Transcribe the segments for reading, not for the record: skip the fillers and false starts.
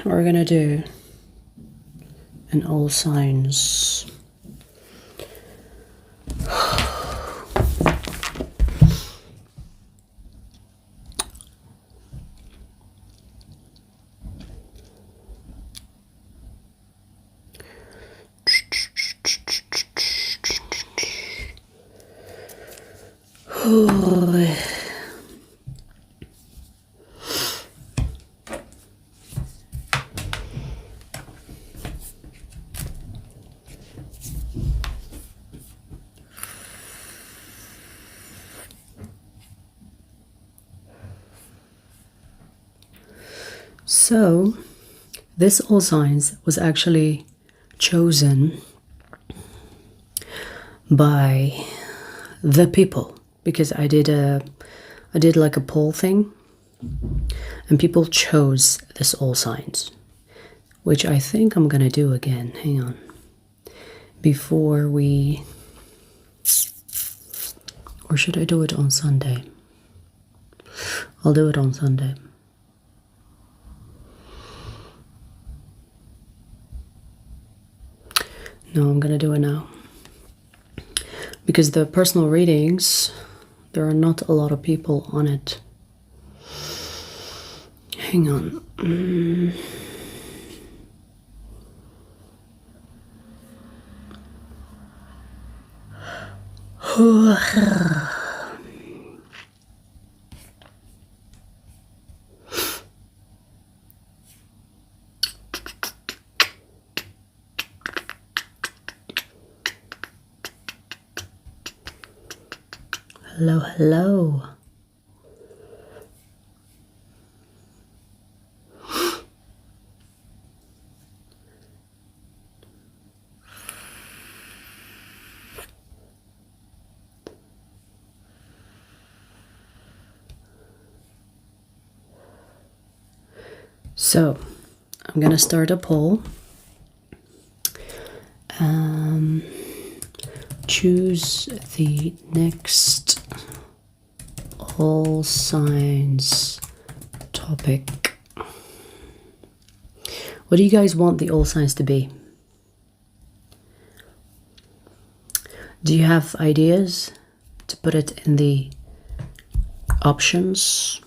we're gonna do an all signs. So, this all signs was actually chosen by the people, because I did like a poll thing, and people chose this all signs, which I think I'm gonna do again. Hang on, before we, or should I do it on Sunday? I'll do it on Sunday. No, I'm gonna do it now. Because the personal readings, there are not a lot of people on it. Hang on. Hello, hello. So, I'm gonna start a poll. Choose the next all signs topic. What do you guys want the all signs to be? Do you have ideas to put it in the options?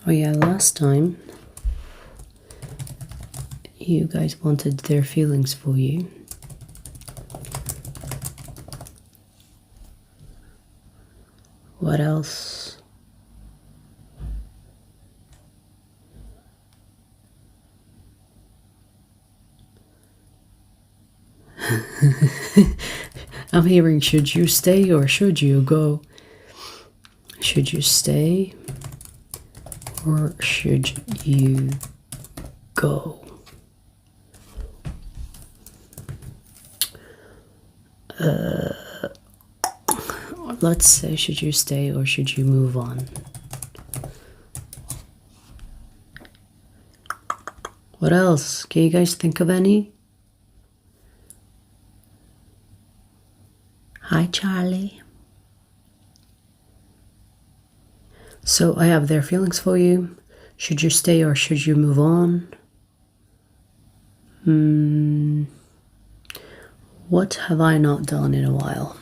Oh yeah, last time you guys wanted their feelings for you. What else? I'm hearing, should you stay or should you go? Should you stay or should you go? Let's say, should you stay or should you move on? What else? Can you guys think of any? Hi, Charlie. So I have their feelings for you. Should you stay or should you move on? What have I not done in a while?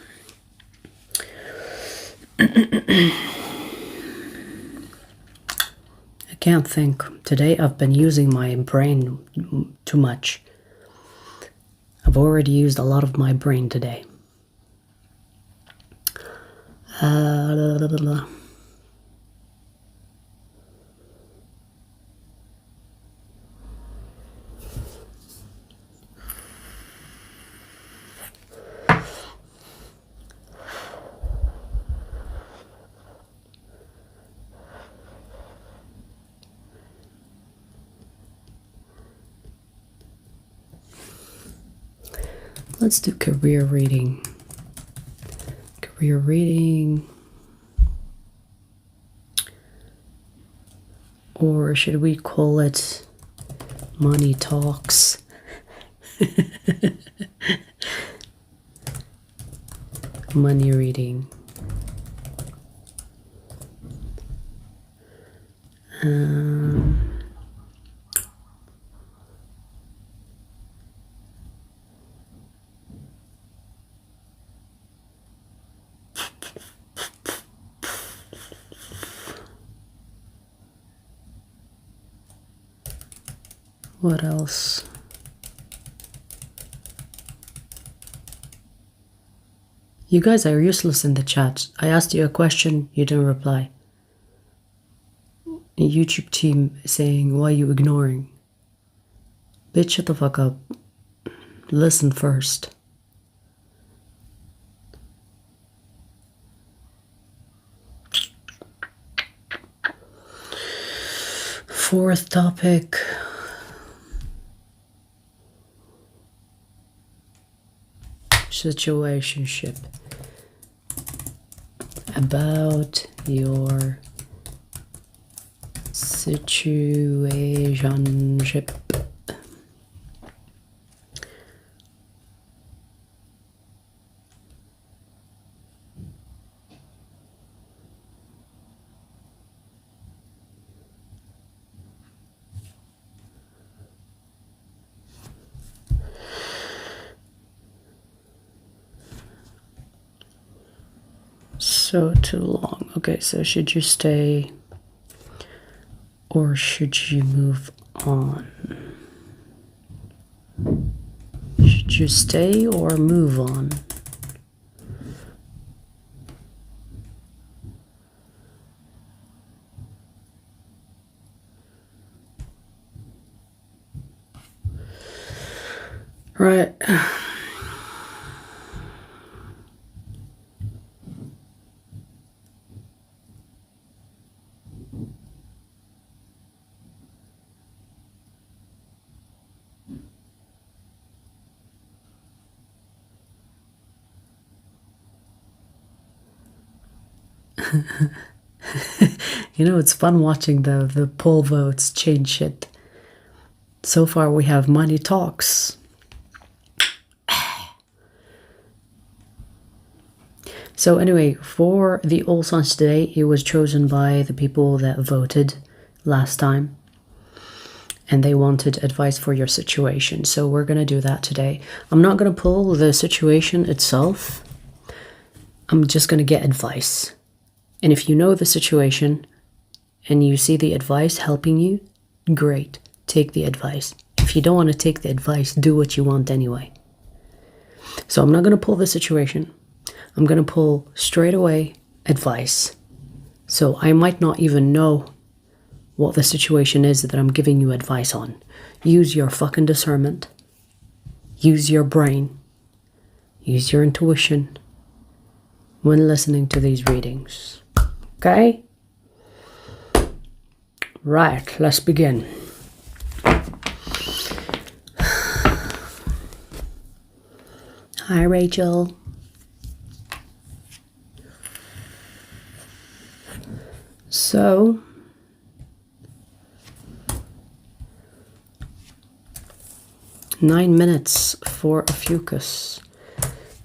I can't think. Today I've been using my brain too much. I've already used a lot of my brain today. Let's do career reading. Career reading. Or should we call it money talks? Money reading. What else? You guys are useless in the chat. I asked you a question, you didn't reply. The YouTube team saying, why are you ignoring? Bitch, shut the fuck up. Listen first. Fourth topic. Situationship. About your situationship. So too long. Okay, so should you stay or should you move on? Should you stay or move on? Right. You know, it's fun watching the poll votes change shit. So far we have money talks. So anyway, for the All Signs today, it was chosen by the people that voted last time. And they wanted advice for your situation. So we're going to do that today. I'm not going to pull the situation itself. I'm just going to get advice. And if you know the situation and you see the advice helping you, great, take the advice. If you don't want to take the advice, do what you want anyway. So I'm not going to pull the situation. I'm going to pull straight away advice. So I might not even know what the situation is that I'm giving you advice on. Use your fucking discernment. Use your brain. Use your intuition when listening to these readings. Okay? Right, let's begin. Hi, Rachel. So, nine minutes for Ophiuchus.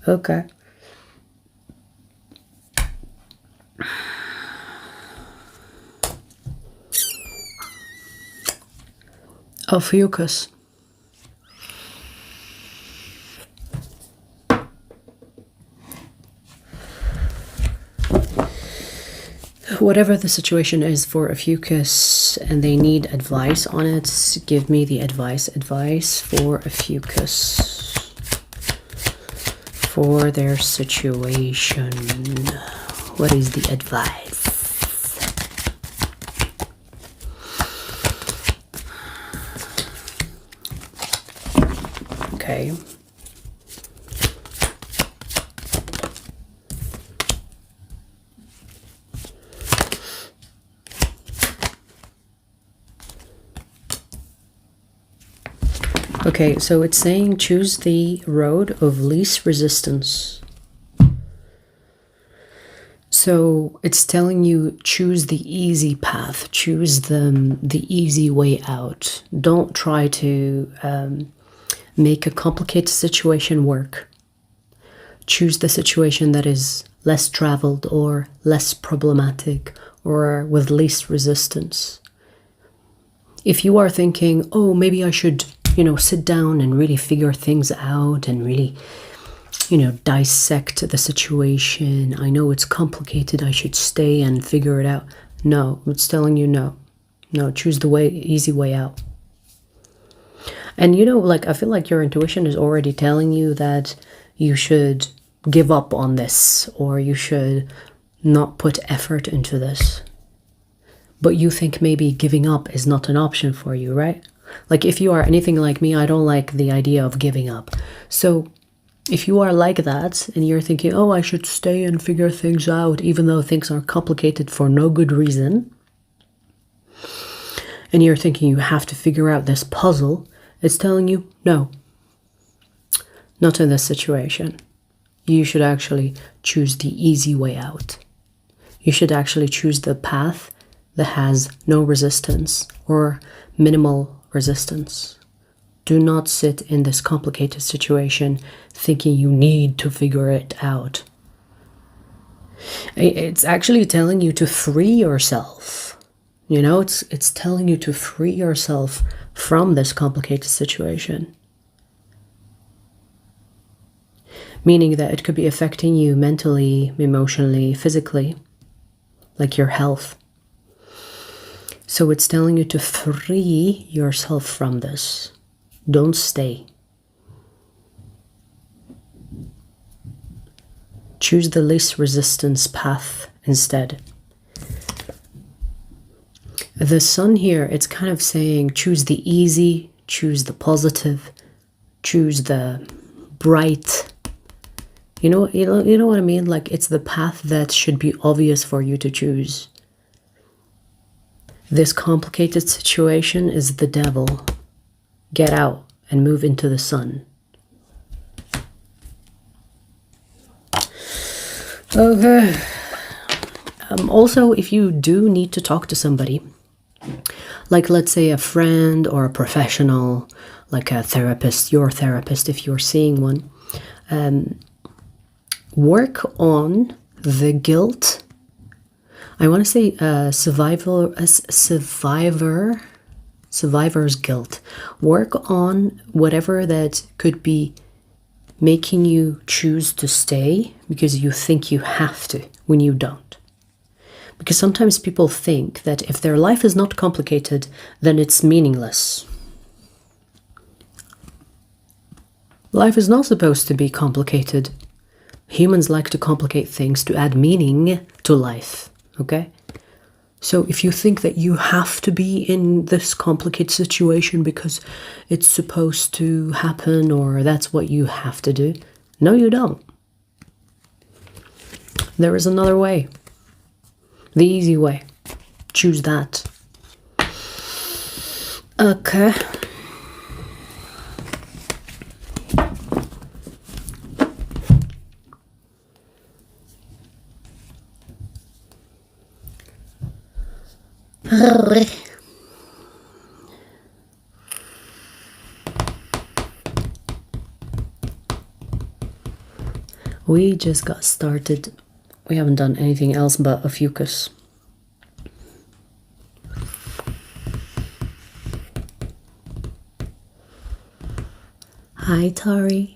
Okay. Ophiuchus. Whatever the situation is for Ophiuchus and they need advice on it, give me the advice. Advice for Ophiuchus. For their situation. What is the advice? Okay. Okay, so it's saying choose the road of least resistance. So it's telling you choose the easy path, choose the easy way out. Don't try to make a complicated situation work. Choose the situation that is less traveled or less problematic or with least resistance. If you are thinking, oh, maybe I should, sit down and really figure things out and really, dissect the situation. I know it's complicated. I should stay and figure it out. No, it's telling you no. No, choose the easy way out. And I feel like your intuition is already telling you that you should give up on this or you should not put effort into this. But you think maybe giving up is not an option for you, right? Like if you are anything like me, I don't like the idea of giving up. So if you are like that and you're thinking, oh, I should stay and figure things out, even though things are complicated for no good reason, and you're thinking you have to figure out this puzzle, it's telling you, no, not in this situation. You should actually choose the easy way out. You should actually choose the path that has no resistance or minimal resistance. Do not sit in this complicated situation thinking you need to figure it out. It's actually telling you to free yourself. It's telling you to free yourself from this complicated situation. Meaning that it could be affecting you mentally, emotionally, physically, like your health. So it's telling you to free yourself from this. Don't stay. Choose the least resistance path instead. The sun here, it's kind of saying choose the easy, choose the positive, choose the bright. You know what I mean? Like it's the path that should be obvious for you to choose. This complicated situation is the devil. Get out and move into the sun. Okay. Also, if you do need to talk to somebody, like let's say a friend or a professional, like a therapist, your therapist, if you're seeing one, work on the guilt. I want to say survivor's guilt. Work on whatever that could be making you choose to stay because you think you have to when you don't. Because sometimes people think that if their life is not complicated, then it's meaningless. Life is not supposed to be complicated. Humans like to complicate things to add meaning to life, okay? So if you think that you have to be in this complicated situation because it's supposed to happen or that's what you have to do, no, you don't. There is another way. The easy way. Choose that. Okay. We just got started. We haven't done anything else but Ophiuchus. Hi, Tari.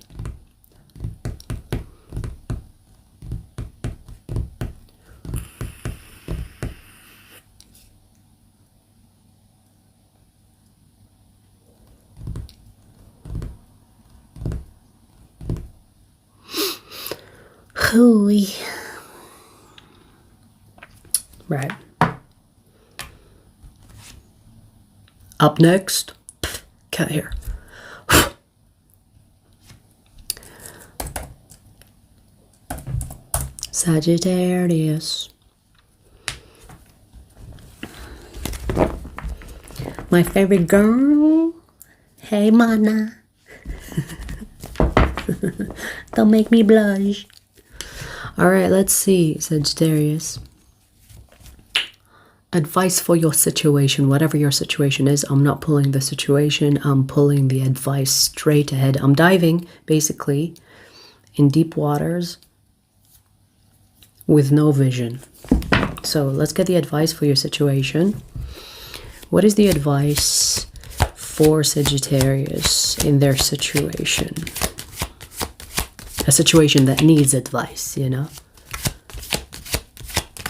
Hooey. Right. Up next, cat hair. Sagittarius. My favorite girl. Hey, mana. Don't make me blush. All right, let's see, Sagittarius. Advice for your situation, whatever your situation is. I'm not pulling the situation, I'm pulling the advice straight ahead. I'm diving, basically, in deep waters with no vision. So let's get the advice for your situation. What is the advice for Sagittarius in their situation? A situation that needs advice, you know?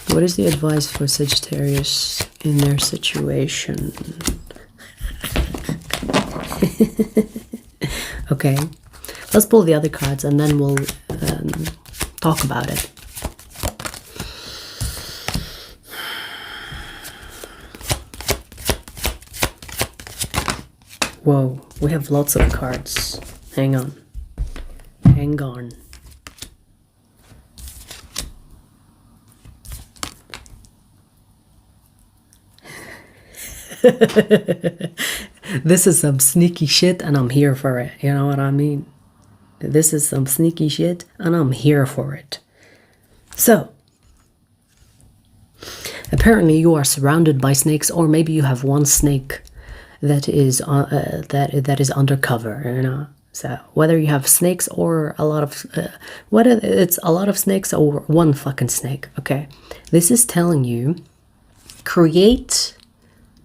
What is the advice for Sagittarius in their situation? Okay, let's pull the other cards and then we'll talk about it. Whoa, we have lots of cards. Hang on. Hang on. This is some sneaky shit and I'm here for it. You know what I mean? This is some sneaky shit and I'm here for it. So, apparently you are surrounded by snakes, or maybe you have one snake that is that is undercover, you know. So whether you have snakes or a lot of whether it's a lot of snakes or one fucking snake, okay, this is telling you create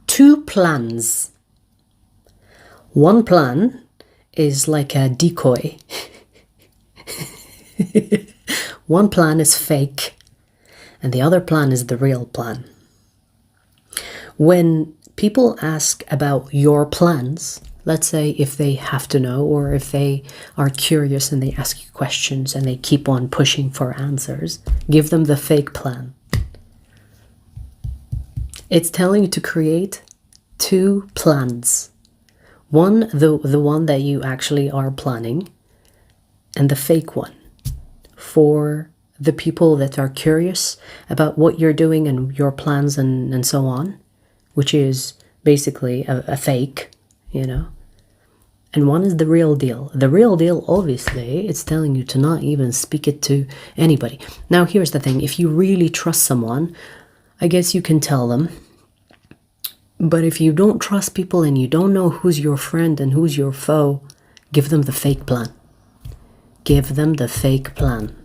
2 plans. One plan is like a decoy. One plan is fake and the other plan is the real plan. When people ask about your plans, let's say if they have to know, or if they are curious and they ask you questions and they keep on pushing for answers, give them the fake plan. It's telling you to create 2 plans. One, the one that you actually are planning, and the fake one for the people that are curious about what you're doing and your plans and so on, which is basically a fake, you know. And one is the real deal. The real deal, obviously, it's telling you to not even speak it to anybody. Now, here's the thing. If you really trust someone, I guess you can tell them. But if you don't trust people and you don't know who's your friend and who's your foe, give them the fake plan. Give them the fake plan.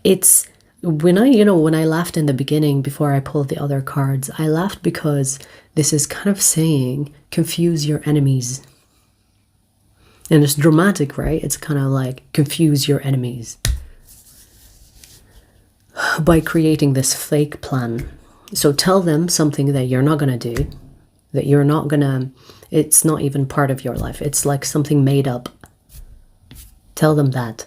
It's when I laughed in the beginning before I pulled the other cards, I laughed because this is kind of saying confuse your enemies. And it's dramatic, right? It's kind of like confuse your enemies by creating this fake plan. So tell them something that you're not going to do, that you're not going to, it's not even part of your life. It's like something made up. Tell them that.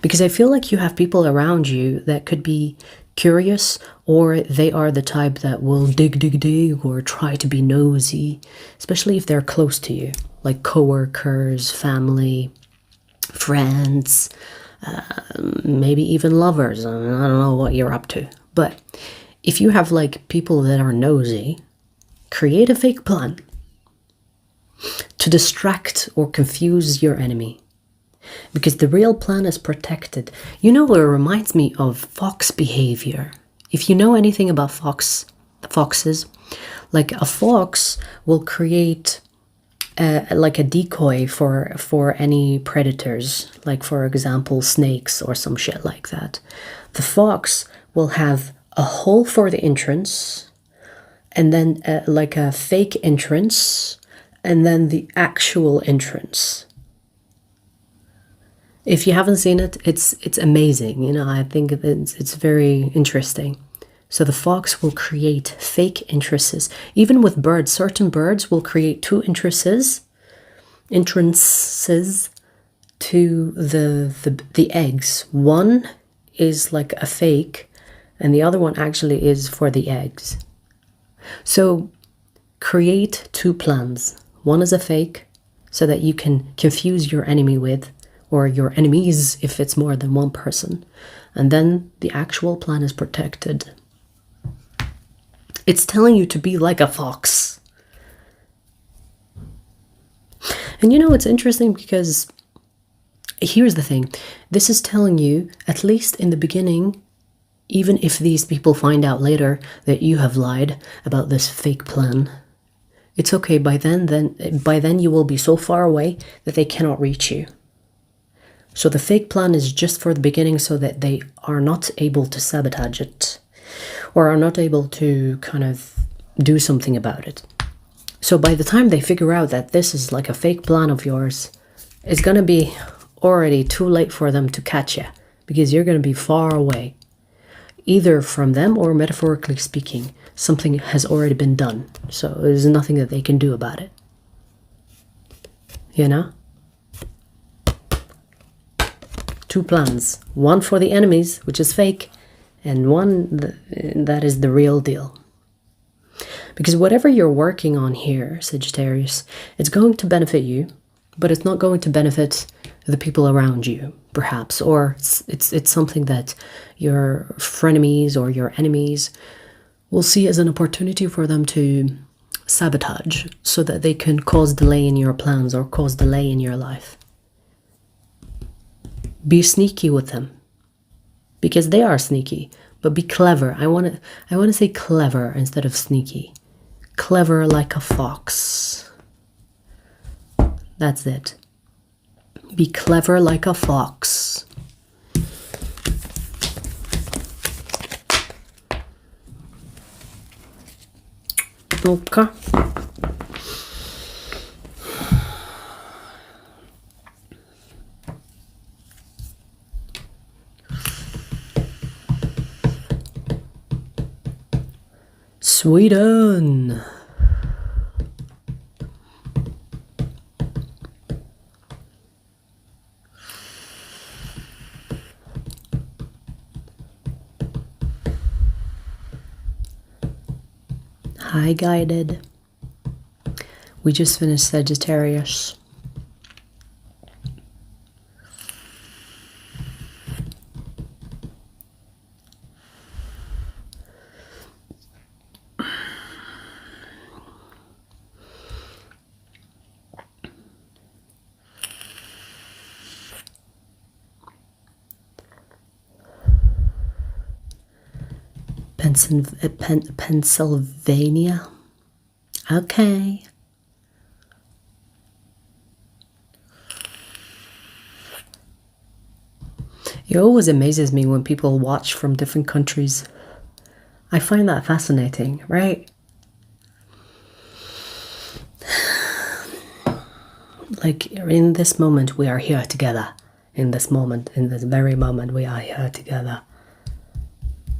Because I feel like you have people around you that could be curious, or they are the type that will dig or try to be nosy, especially if they're close to you, like coworkers, family, friends, maybe even lovers. I don't know what you're up to. But if you have like people that are nosy, create a fake plan to distract or confuse your enemy. Because the real plan is protected. You know, it reminds me of fox behavior. If you know anything about foxes, like a fox will create like a decoy for any predators, like for example snakes or some shit like that. The fox will have a hole for the entrance, and then like a fake entrance, and then the actual entrance. If you haven't seen it, it's amazing. You know, I think it's very interesting. So the fox will create fake entrances. Even with birds, certain birds will create 2 entrances to the eggs. One is like a fake, and the other one actually is for the eggs. So create 2 plans. One is a fake, so that you can confuse your enemy with, or your enemies if it's more than one person. And then the actual plan is protected. It's telling you to be like a fox. And you know, it's interesting because here's the thing. This is telling you, at least in the beginning, even if these people find out later that you have lied about this fake plan, it's okay. By then you will be so far away that they cannot reach you. So the fake plan is just for the beginning, so that they are not able to sabotage it, or are not able to kind of do something about it. So by the time they figure out that this is like a fake plan of yours, it's going to be already too late for them to catch you, because you're going to be far away, either from them or, metaphorically speaking, something has already been done. So there's nothing that they can do about it. You know? Two plans. One for the enemies, which is fake, and one that is the real deal. Because whatever you're working on here, Sagittarius, it's going to benefit you, but it's not going to benefit the people around you, perhaps. Or it's something that your frenemies or your enemies will see as an opportunity for them to sabotage, so that they can cause delay in your plans or cause delay in your life. Be sneaky with them, because they are sneaky, but be clever. I want to say clever instead of sneaky. Clever like a fox. That's it. Be clever like a fox. Okay. Sweden. Hi, guided. We just finished Sagittarius. Pennsylvania. Okay. It always amazes me when people watch from different countries. I find that fascinating, right? Like, in this moment, we are here together. In this moment, in this very moment, we are here together.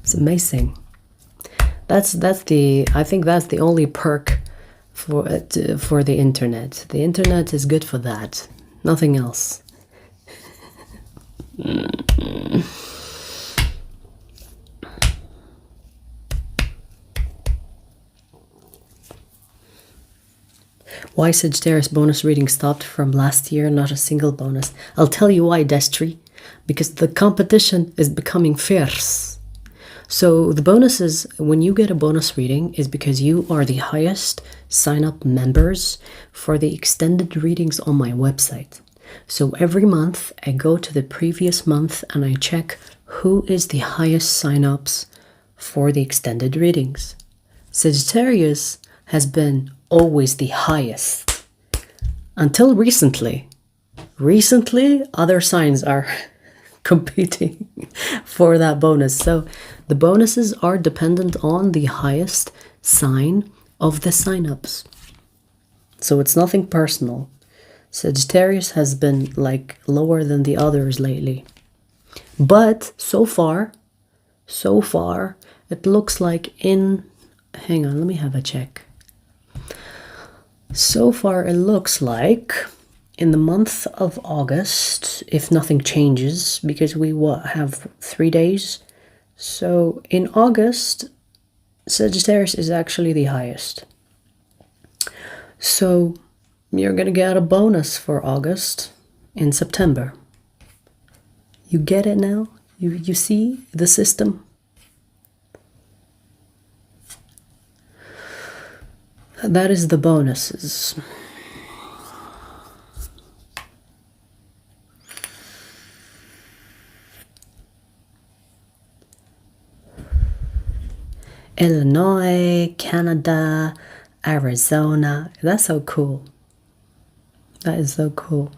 It's amazing. I think that's the only perk for the internet. The internet is good for that. Nothing else. Why Sagittarius bonus reading stopped from last year? Not a single bonus. I'll tell you why, Destry. Because the competition is becoming fierce. So the bonuses, when you get a bonus reading, is because you are the highest sign-up members for the extended readings on my website. So every month I go to the previous month and I check who is the highest sign-ups for the extended readings. Sagittarius has been always the highest until recently. Recently, other signs are competing for that bonus. So the bonuses are dependent on the highest sign of the sign-ups. So it's nothing personal. Sagittarius has been like lower than the others lately. But so far, it looks like hang on, let me have a check. So far it looks like in the month of August, if nothing changes, because we have 3 days. So in August, Sagittarius is actually the highest. So you're going to get a bonus for August in September. You get it now? You see the system? That is the bonuses. Illinois, Canada, Arizona. That's so cool. That is so cool.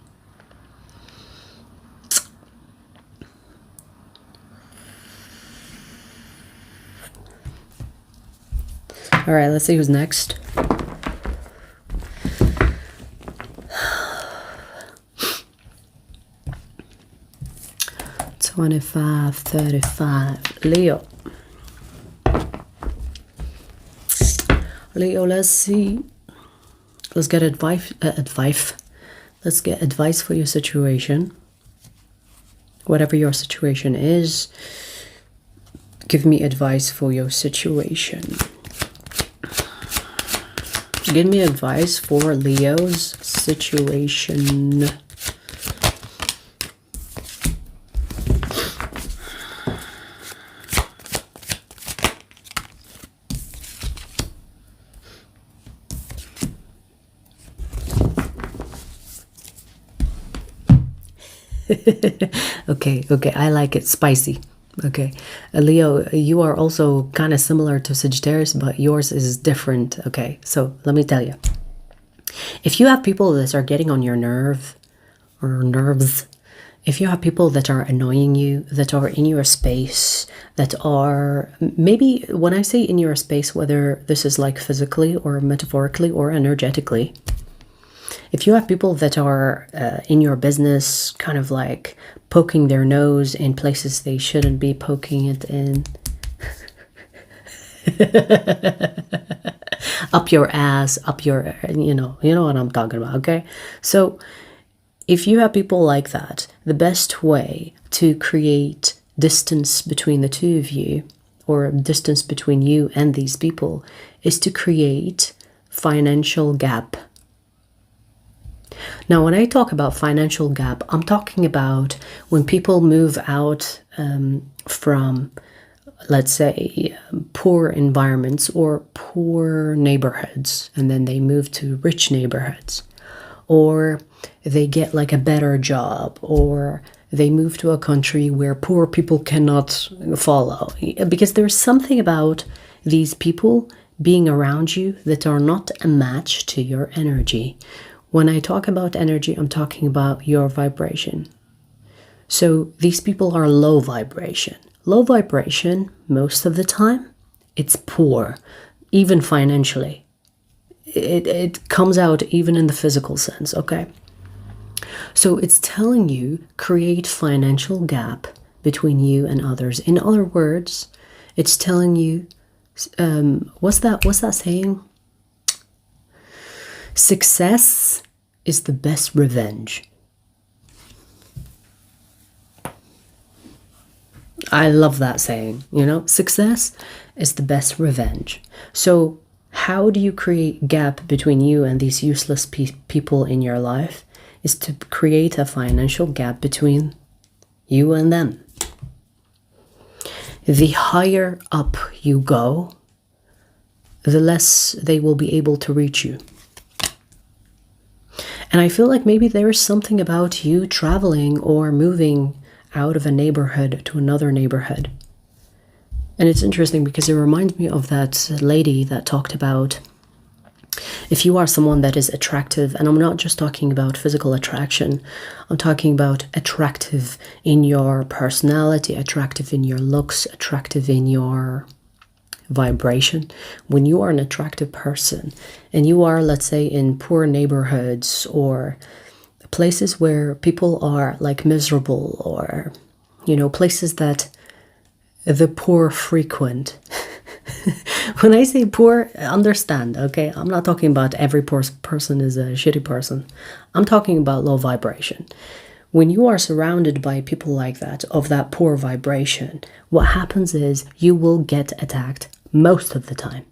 All right, let's see who's next. $25, $35. Leo. Leo, let's see. Let's get advice. Let's get advice for your situation. Whatever your situation is, give me advice for your situation. Give me advice for Leo's situation. Okay, I like it spicy. Okay, Leo, you are also kind of similar to Sagittarius, but yours is different. Okay, so let me tell you, if you have people that are getting on your nerves, if you have people that are annoying you, that are in your space, that are maybe, when I say in your space, whether this is like physically or metaphorically or energetically, if you have people that are in your business, kind of like poking their nose in places they shouldn't be poking it in, up your ass, up your, you know what I'm talking about, okay? So if you have people like that, the best way to create distance between the two of you, or distance between you and these people, is to create financial gap. Now, when I talk about financial gap, I'm talking about when people move out from, let's say, poor environments or poor neighborhoods, and then they move to rich neighborhoods, or they get like a better job, or they move to a country where poor people cannot follow. Because there's something about these people being around you that are not a match to your energy. When I talk about energy, I'm talking about your vibration. So these people are low vibration. Low vibration, most of the time, it's poor, even financially. It comes out even in the physical sense, okay? So it's telling you, create financial gap between you and others. In other words, it's telling you, what's that saying? Success is the best revenge. I love that saying, success is the best revenge. So how do you create gap between you and these useless people in your life? Is to create a financial gap between you and them. The higher up you go, the less they will be able to reach you. And I feel like maybe there is something about you traveling or moving out of a neighborhood to another neighborhood. And it's interesting because it reminds me of that lady that talked about, if you are someone that is attractive, and I'm not just talking about physical attraction, I'm talking about attractive in your personality, attractive in your looks, attractive in your vibration. When you are an attractive person and you are, let's say, in poor neighborhoods or places where people are like miserable, or places that the poor frequent. When I say poor, understand, okay? I'm not talking about every person is a shitty person. I'm talking about low vibration. When you are surrounded by people like that, of that poor vibration, what happens is you will get attacked most of the time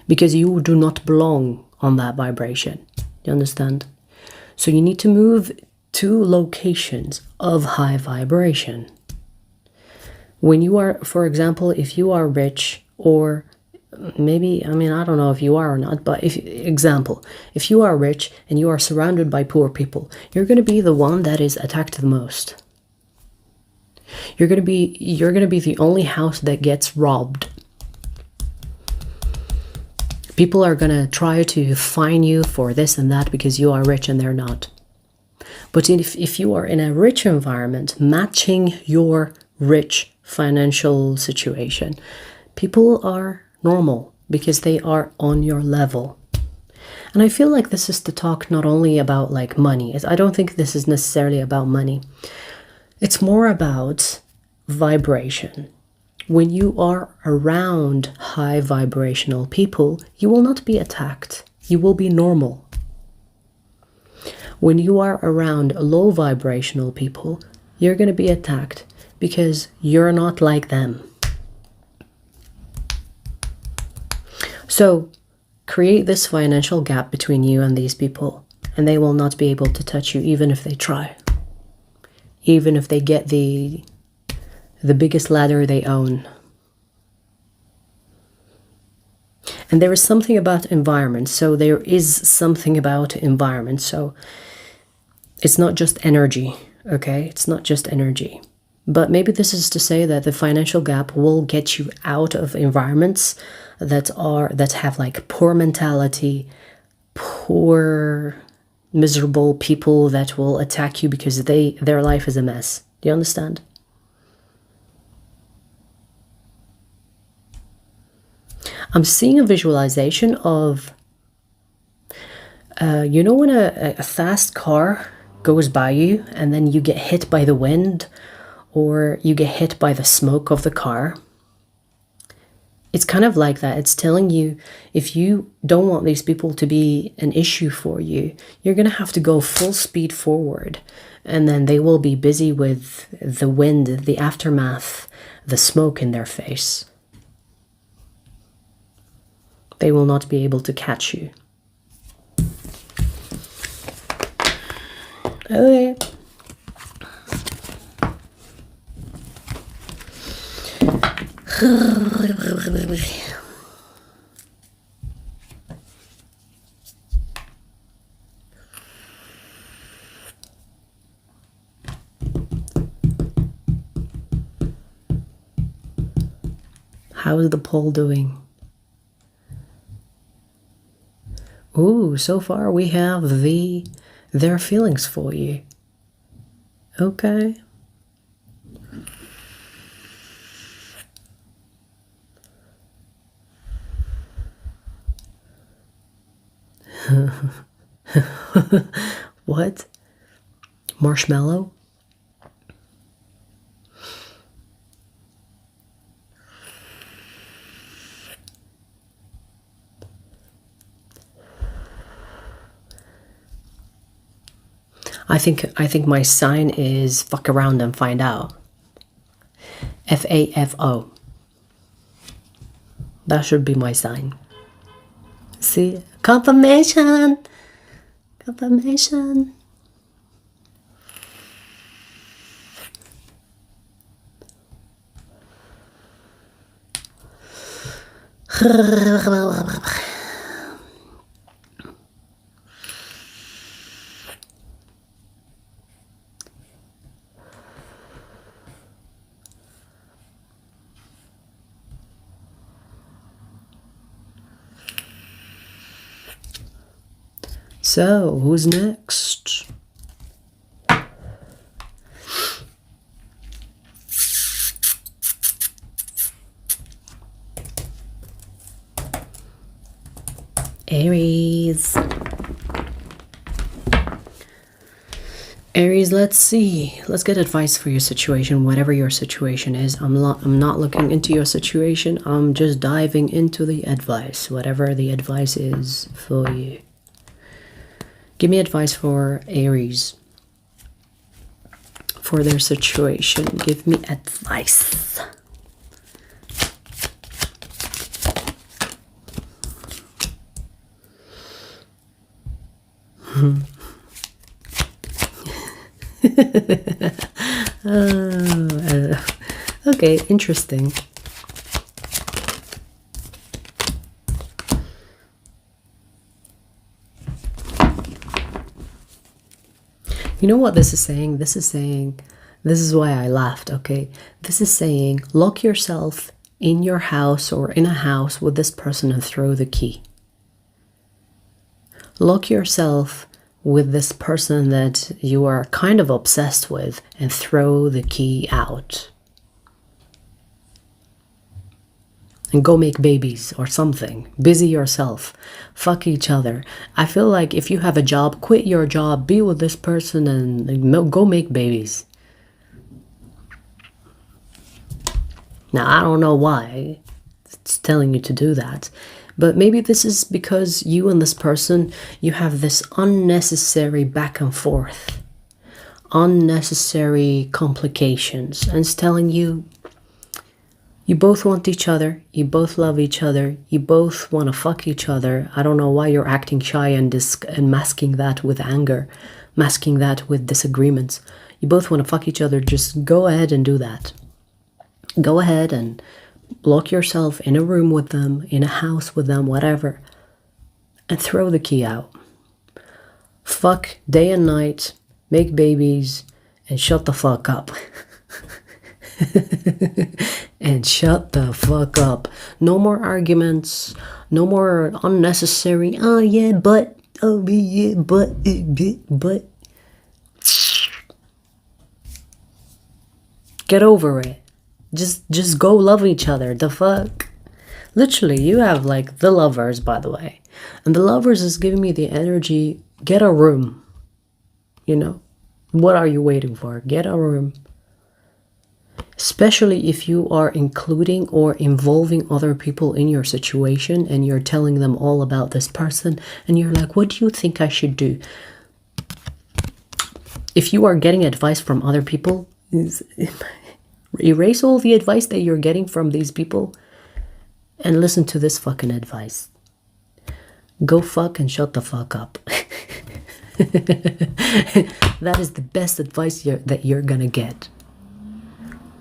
because you do not belong on that vibration. You understand? So you need to move to locations of high vibration. When you are, for example, if you are rich, or maybe, I don't know if you are or not, but if you are rich and you are surrounded by poor people, you're going to be the one that is attacked the most. You're going to be the only house that gets robbed. People are going to try to fine you for this and that because you are rich and they're not. But if you are in a rich environment, matching your rich financial situation, people are normal because they are on your level. And I feel like this is to talk not only about like money. I don't think this is necessarily about money. It's more about vibration. When you are around high vibrational people, you will not be attacked. You will be normal. When you are around low vibrational people, you're going to be attacked because you're not like them. So create this financial gap between you and these people, and they will not be able to touch you even if they try. Even if they get the biggest ladder they own. And there is something about environment. So there is something about environment. So it's not just energy, okay? It's not just energy. But maybe this is to say that the financial gap will get you out of environments that have like poor mentality, poor, miserable people that will attack you because their life is a mess. Do you understand? I'm seeing a visualization of, you know, when a fast car goes by you and then you get hit by the wind or you get hit by the smoke of the car. It's kind of like that. It's telling you, if you don't want these people to be an issue for you, you're going to have to go full speed forward. And then they will be busy with the wind, the aftermath, the smoke in their face. They will not be able to catch you. Okay. How is the poll doing? Ooh, so far we have their feelings for you. Okay. What? Marshmallow? I think my sign is fuck around and find out. FAFO. That should be my sign. See? Confirmation! Confirmation! So, who's next? Aries. Aries, let's see. Let's get advice for your situation, whatever your situation is. I'm not looking into your situation. I'm just diving into the advice, whatever the advice is for you. Give me advice for Aries. For their situation. Give me advice. Okay, interesting. You know what this is saying? This is why I laughed, okay? This is saying, lock yourself in your house or in a house with this person and throw the key. Lock yourself with this person that you are kind of obsessed with and throw the key out. And go make babies or something. Busy yourself. Fuck each other. I feel like if you have a job, quit your job, be with this person and go make babies. Now, I don't know why it's telling you to do that. But maybe this is because you and this person, you have this unnecessary back and forth. Unnecessary complications. And it's telling you, you both want each other. You both love each other. You both want to fuck each other. I don't know why you're acting shy and masking that with anger. Masking that with disagreements. You both want to fuck each other. Just go ahead and do that. Go ahead and lock yourself in a room with them, in a house with them, whatever, and throw the key out. Fuck day and night, make babies, and shut the fuck up. And shut the fuck up. No more arguments, no more unnecessary, oh yeah, but, oh yeah, but. Get over it. Just go love each other. The fuck? Literally, you have like the Lovers, by the way. And the Lovers is giving me the energy. Get a room. You know? What are you waiting for? Get a room. Especially if you are including or involving other people in your situation and you're telling them all about this person and you're like, what do you think I should do? If you are getting advice from other people, erase all the advice that you're getting from these people and listen to this fucking advice. Go fuck and shut the fuck up. That is the best advice that you're gonna get.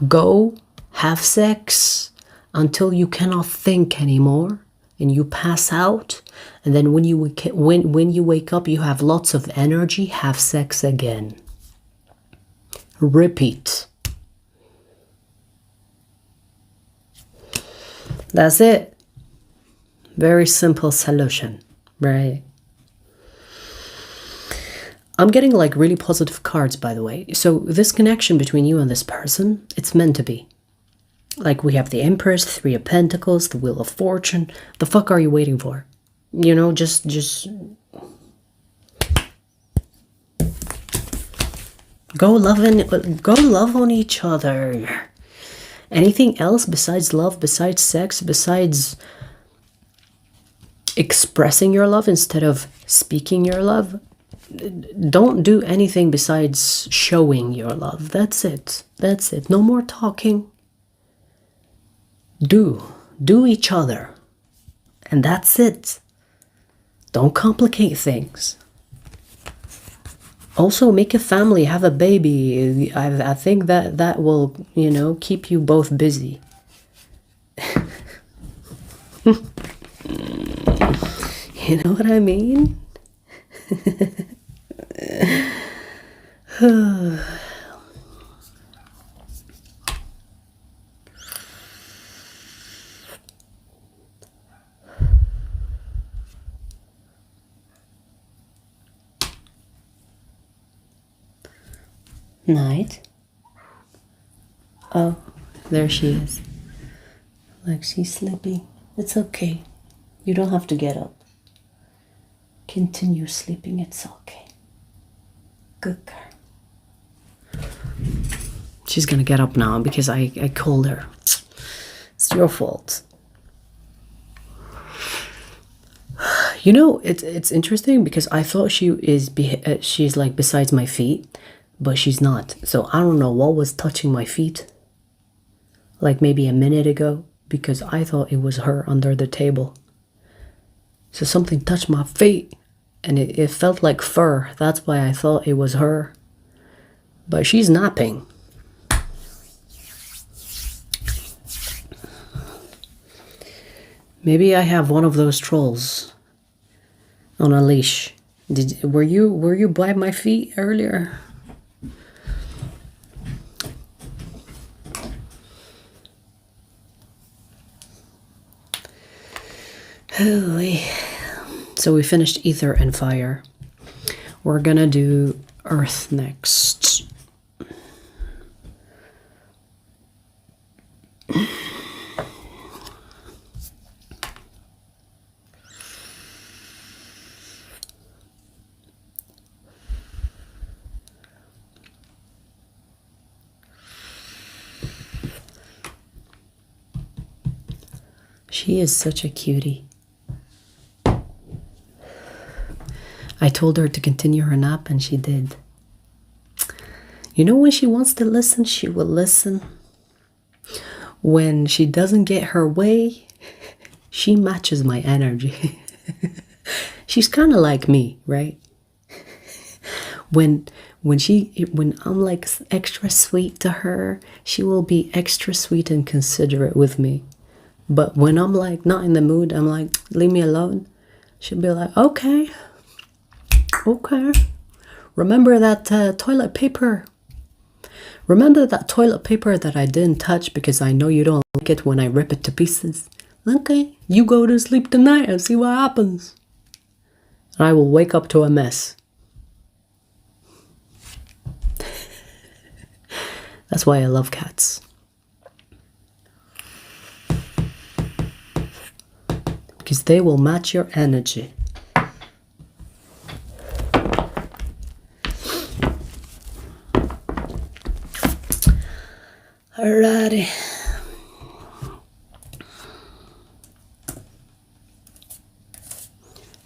Go have sex until you cannot think anymore and you pass out, and then when you wake up you have lots of energy. Have sex again. Repeat. That's it. Very simple solution, right? I'm getting like really positive cards, by the way. So this connection between you and this person, it's meant to be. Like we have the Empress, Three of Pentacles, the Wheel of Fortune. The fuck are you waiting for? You know, just go love on each other. Anything else besides love, besides sex, besides expressing your love instead of speaking your love? Don't do anything besides showing your love. That's it. That's it. No more talking. Do each other. And that's it. Don't complicate things. Also, make a family, have a baby. I think that will, you know, keep you both busy. You know what I mean? Night. Oh, there she is. Like she's sleeping. It's okay. You don't have to get up. Continue sleeping. It's okay. Good girl. She's gonna get up now because I called her. It's your fault. You know, it's interesting because I thought she's like besides my feet, but she's not. So I don't know what was touching my feet like maybe a minute ago, because I thought it was her under the table. So something touched my feet and it felt like fur. That's why I thought it was her. But she's napping. Maybe I have one of those trolls on a leash. Were you by my feet earlier? Hooey. So we finished ether and fire. We're gonna do earth next. She is such a cutie. I told her to continue her nap and she did. You know, when she wants to listen, she will listen. When she doesn't get her way, she matches my energy. She's kind of like me, right? When I'm like extra sweet to her, she will be extra sweet and considerate with me. But when I'm like not in the mood, I'm like, leave me alone. She'll be like, okay. Remember that toilet paper? Remember that toilet paper that I didn't touch because I know you don't like it when I rip it to pieces? Okay, you go to sleep tonight and see what happens. And I will wake up to a mess. That's why I love cats. Because they will match your energy. Alrighty.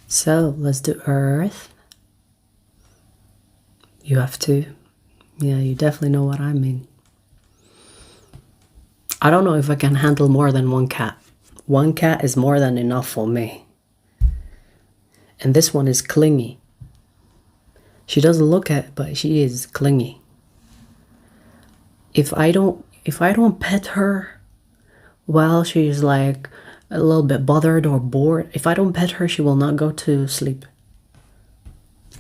So let's do Earth. You have to. Yeah, you definitely know what I mean. I don't know if I can handle more than one cat. One cat is more than enough for me. And this one is clingy. She doesn't look at, but she is clingy. If I don't pet her while she's like a little bit bothered or bored, if I don't pet her, she will not go to sleep.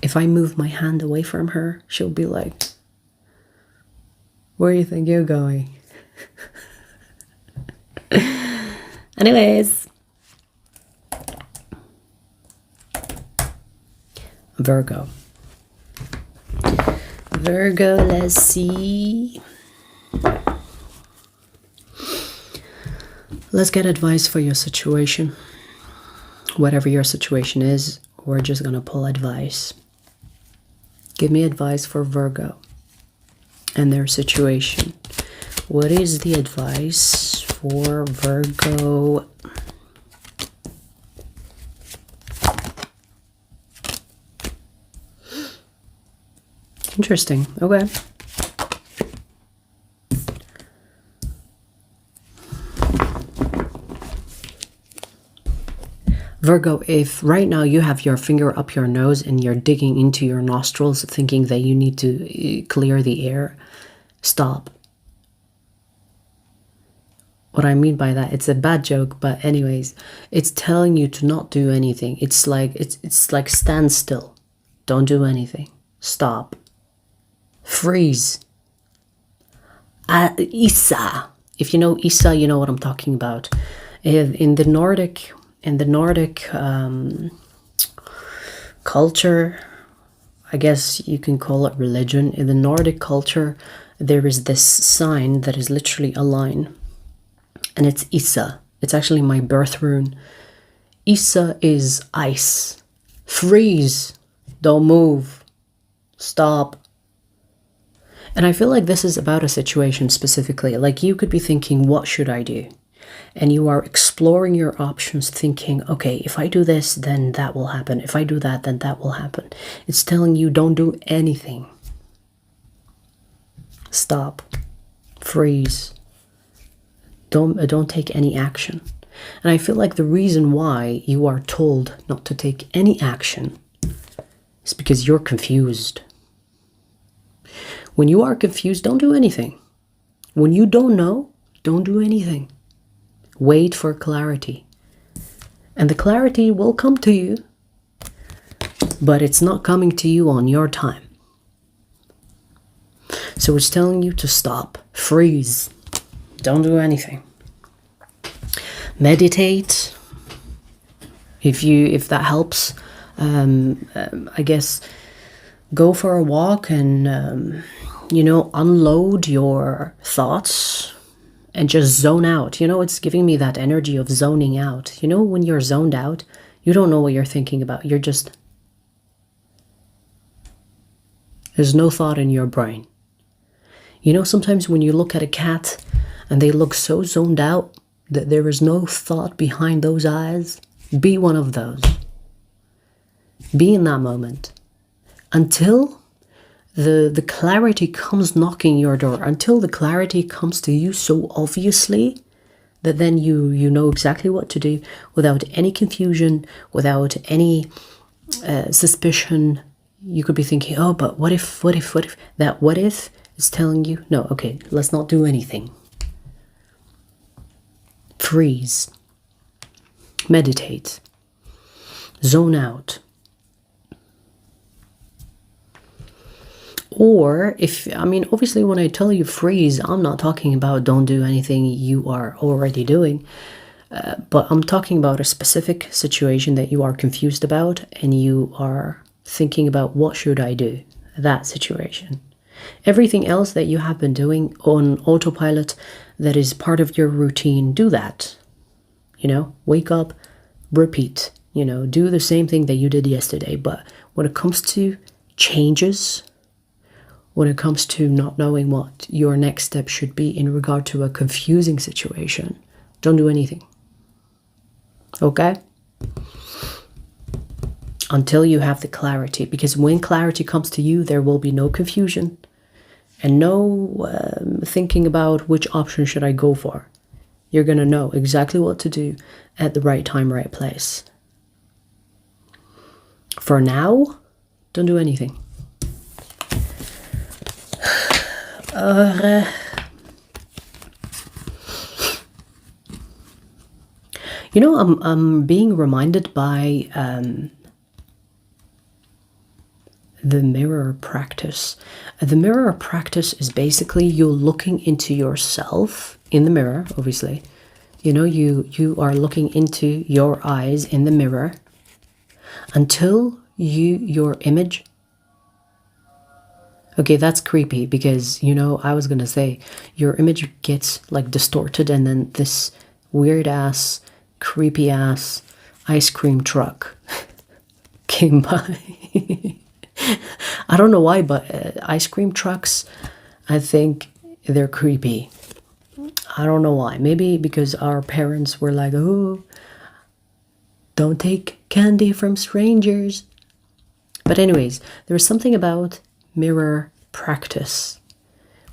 If I move my hand away from her, she'll be like, where do you think you're going? Anyways. Virgo. Virgo, let's see. Let's get advice for your situation. Whatever your situation is, we're just gonna pull advice. Give me advice for Virgo and their situation. What is the advice for Virgo? Interesting. Okay. Virgo, if right now you have your finger up your nose and you're digging into your nostrils thinking that you need to clear the air, stop. What I mean by that, it's a bad joke, but anyways, it's telling you to not do anything. It's like stand still. Don't do anything. Stop. Freeze. Issa. If you know Issa, you know what I'm talking about. In the Nordic culture, I guess you can call it religion. In the Nordic culture, there is this sign that is literally a line, and it's Issa. It's actually my birth rune. Issa is ice. Freeze. Don't move. Stop. And I feel like this is about a situation specifically. Like you could be thinking, what should I do? And you are exploring your options thinking, okay, if I do this, then that will happen. If I do that, then that will happen. It's telling you don't do anything. Stop. Freeze. Don't take any action. And I feel like the reason why you are told not to take any action is because you're confused. When you are confused, don't do anything. When you don't know, don't do anything. Wait for clarity. And the clarity will come to you, but it's not coming to you on your time. So it's telling you to stop, freeze, don't do anything. Meditate. If that helps, I guess go for a walk and you know, unload your thoughts and just zone out. You know, it's giving me that energy of zoning out. You know, when you're zoned out, you don't know what you're thinking about. You're just, there's no thought in your brain. You know, sometimes when you look at a cat and they look so zoned out that there is no thought behind those eyes, be one of those. Be in that moment until the clarity comes knocking your door, until the clarity comes to you so obviously that then you know exactly what to do without any confusion, without any suspicion. You could be thinking, oh, but what if? That what if is telling you, no, okay, let's not do anything. Freeze. Meditate. Zone out. Or if, I mean, obviously when I tell you freeze, I'm not talking about don't do anything you are already doing. But I'm talking about a specific situation that you are confused about and you are thinking about what should I do? That situation. Everything else that you have been doing on autopilot that is part of your routine, do that. You know, wake up, repeat, you know, do the same thing that you did yesterday. But when it comes to changes, when it comes to not knowing what your next step should be in regard to a confusing situation, don't do anything. Okay? Until you have the clarity. Because when clarity comes to you, there will be no confusion and no thinking about which option should I go for. You're going to know exactly what to do at the right time, right place. For now, don't do anything. You know, I'm being reminded by the mirror practice. The mirror practice is basically you looking into yourself in the mirror, obviously. You know, you are looking into your eyes in the mirror until your image. Okay, that's creepy because, you know, I was gonna say your image gets like distorted and then this weird ass, creepy ass ice cream truck came by. I don't know why, but ice cream trucks, I think they're creepy. I don't know why. Maybe because our parents were like, oh, don't take candy from strangers. But anyways, there's something about mirror practice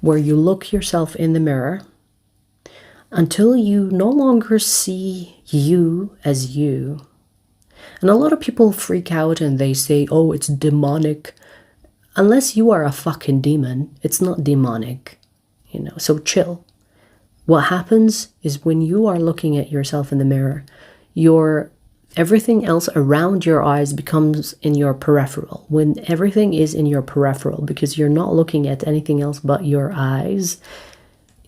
where you look yourself in the mirror until you no longer see you as you. And a lot of people freak out and they say, oh, it's demonic. Unless you are a fucking demon, it's not demonic, you know, so chill. What happens is when you are looking at yourself in the mirror, everything else around your eyes becomes in your peripheral. When everything is in your peripheral, because you're not looking at anything else but your eyes,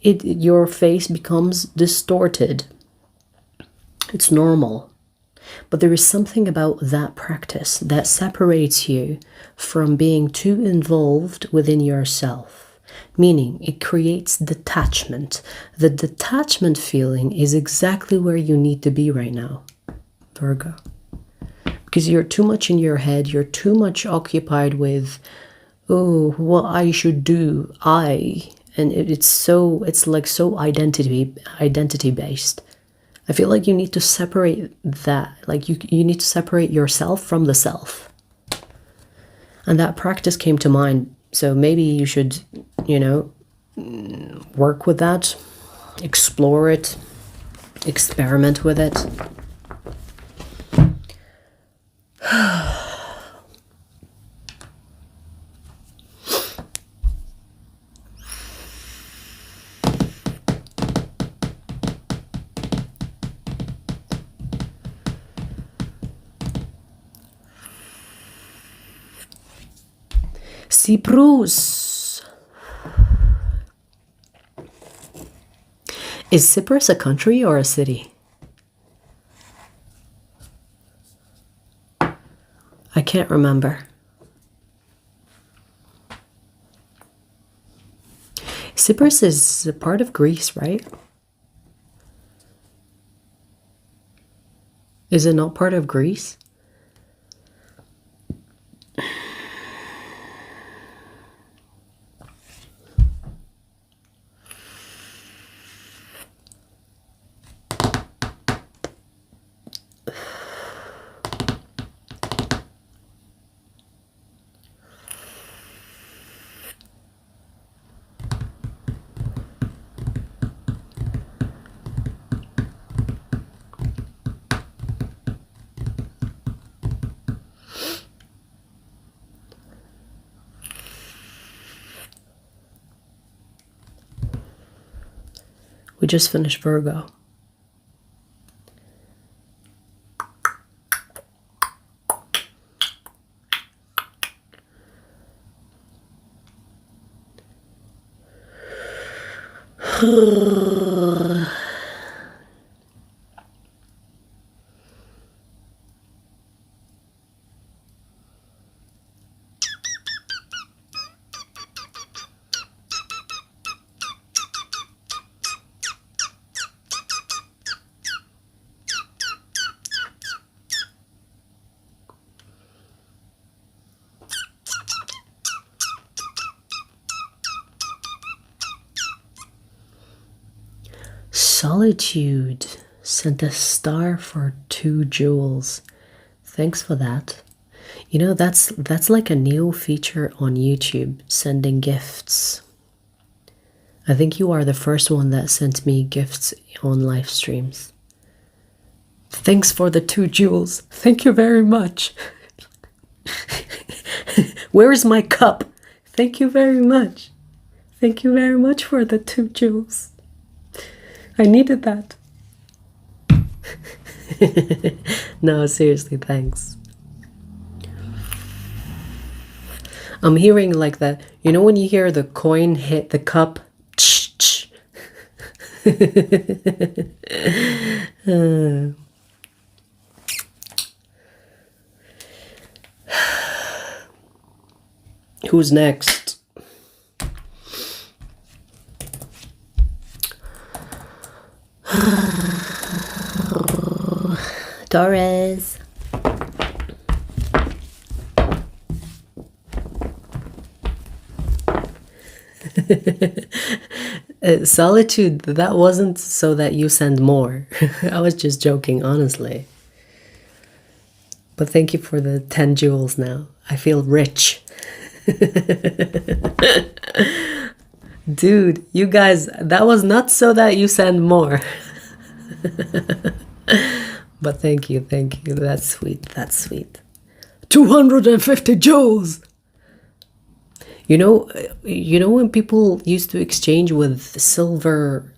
your face becomes distorted. It's normal. But there is something about that practice that separates you from being too involved within yourself. Meaning it creates detachment. The detachment feeling is exactly where you need to be right now. Virgo, because you're too much in your head, you're too much occupied with, oh, what I should do, and it's like so identity based. I feel like you need to separate that, like you need to separate yourself from the self. And that practice came to mind, so maybe you should, you know, work with that, explore it, experiment with it. Cyprus. Is Cyprus a country or a city? can't remember. Cyprus is a part of Greece, right? Is it not part of Greece? We just finished Virgo. Solitude sent a star for 2 jewels. Thanks for that. You know, that's like a new feature on YouTube, sending gifts. I think you are the first one that sent me gifts on live streams. Thanks for the 2 jewels. Thank you very much. Where is my cup? Thank you very much. Thank you very much for the 2 jewels. I needed that. No, seriously, thanks. I'm hearing like that. You know when you hear the coin hit the cup? Who's next? Taurus. Solitude, that wasn't so that you send more. I was just joking, honestly. But thank you for the 10 jewels now. I feel rich. Dude, you guys, that was not so that you send more. But thank you, thank you. That's sweet, that's sweet. 250 joules! You know when people used to exchange with silver,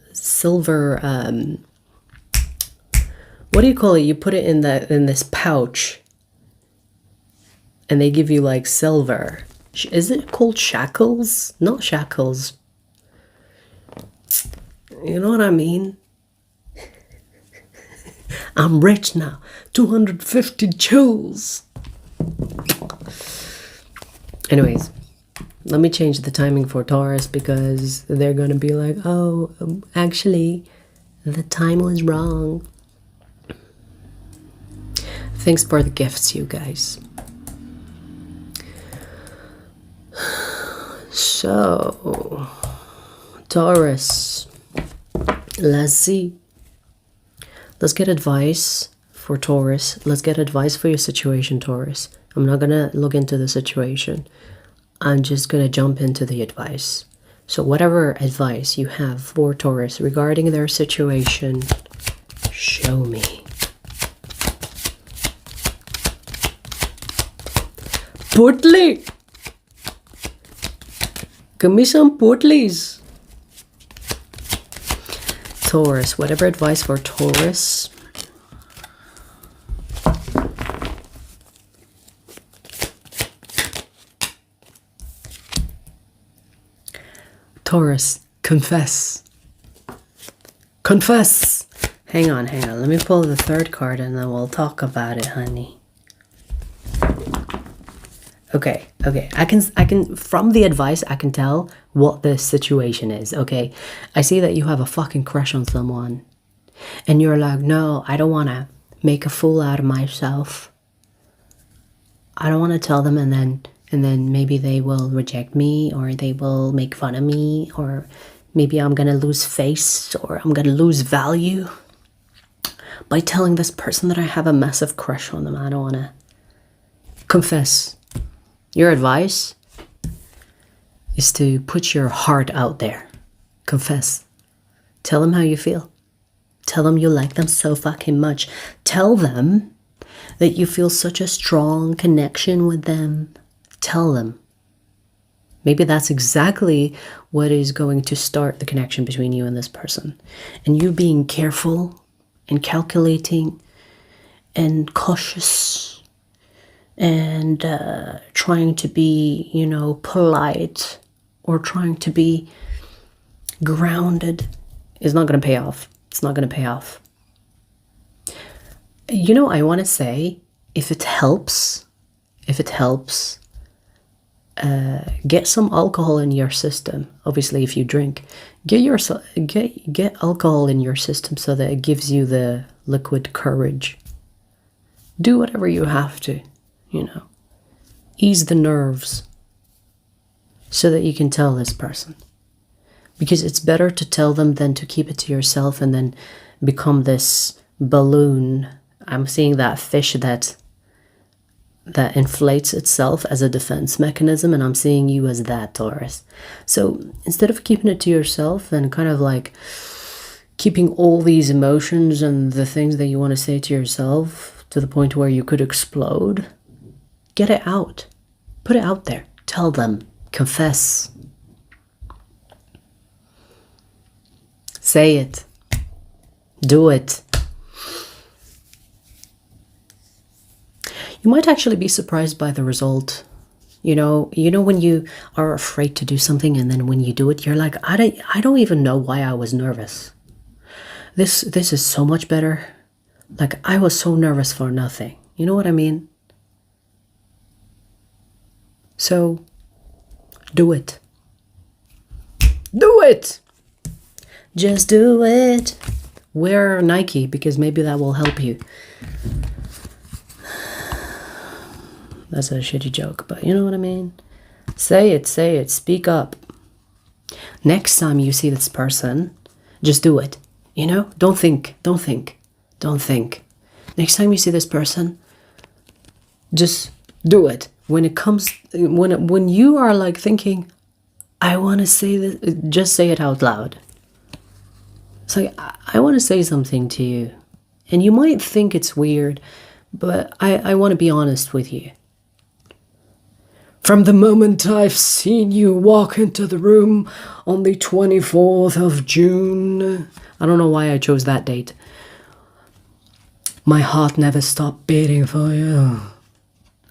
what do you call it? You put it in this pouch, and they give you like silver. Is it called shackles? Not shackles. You know what I mean? I'm rich now. 250 joules. Anyways, let me change the timing for Taurus because they're gonna be like, oh, actually, the time was wrong. Thanks for the gifts, you guys. So, Taurus, let's see. Let's get advice for Taurus. Let's get advice for your situation, Taurus. I'm not gonna look into the situation. I'm just gonna jump into the advice. So whatever advice you have for Taurus regarding their situation, show me. Portly! Give me some portlies. Taurus, whatever advice for Taurus. Taurus, confess. Confess! Hang on. Let me pull the 3rd card and then we'll talk about it, honey. Okay. I can from the advice I can tell what the situation is. Okay. I see that you have a fucking crush on someone. And you're like, no, I don't want to make a fool out of myself. I don't want to tell them and then maybe they will reject me, or they will make fun of me, or maybe I'm going to lose face, or I'm going to lose value by telling this person that I have a massive crush on them. I don't want to confess. Your advice is to put your heart out there. Confess. Tell them how you feel. Tell them you like them so fucking much. Tell them that you feel such a strong connection with them. Tell them. Maybe that's exactly what is going to start the connection between you and this person. And you being careful and calculating and cautious and trying to be, you know, polite or trying to be grounded is not going to pay off. It's not going to pay off. You know, I want to say, if it helps, get some alcohol in your system. Obviously, if you drink, get alcohol in your system so that it gives you the liquid courage. Do whatever you have to, you know. Ease the nerves so that you can tell this person. Because it's better to tell them than to keep it to yourself and then become this balloon. I'm seeing that fish that inflates itself as a defense mechanism, and I'm seeing you as that, Taurus. So instead of keeping it to yourself and kind of like keeping all these emotions and the things that you want to say to yourself to the point where you could explode, get it out. Put it out there. Tell them. Confess. Say it. Do it. You might actually be surprised by the result. You know when you are afraid to do something and then when you do it, you're like, I don't even know why I was nervous. This is so much better. Like, I was so nervous for nothing. You know what I mean? So, do it. Do it! Just do it. Wear Nike, because maybe that will help you. That's a shitty joke, but you know what I mean? Say it, speak up. Next time you see this person, just do it. You know? Don't think. Next time you see this person, just do it. When you are like thinking, I want to say this, just say it out loud. It's like, I want to say something to you. And you might think it's weird, but I want to be honest with you. From the moment I've seen you walk into the room on the 24th of June, I don't know why I chose that date, my heart never stopped beating for you.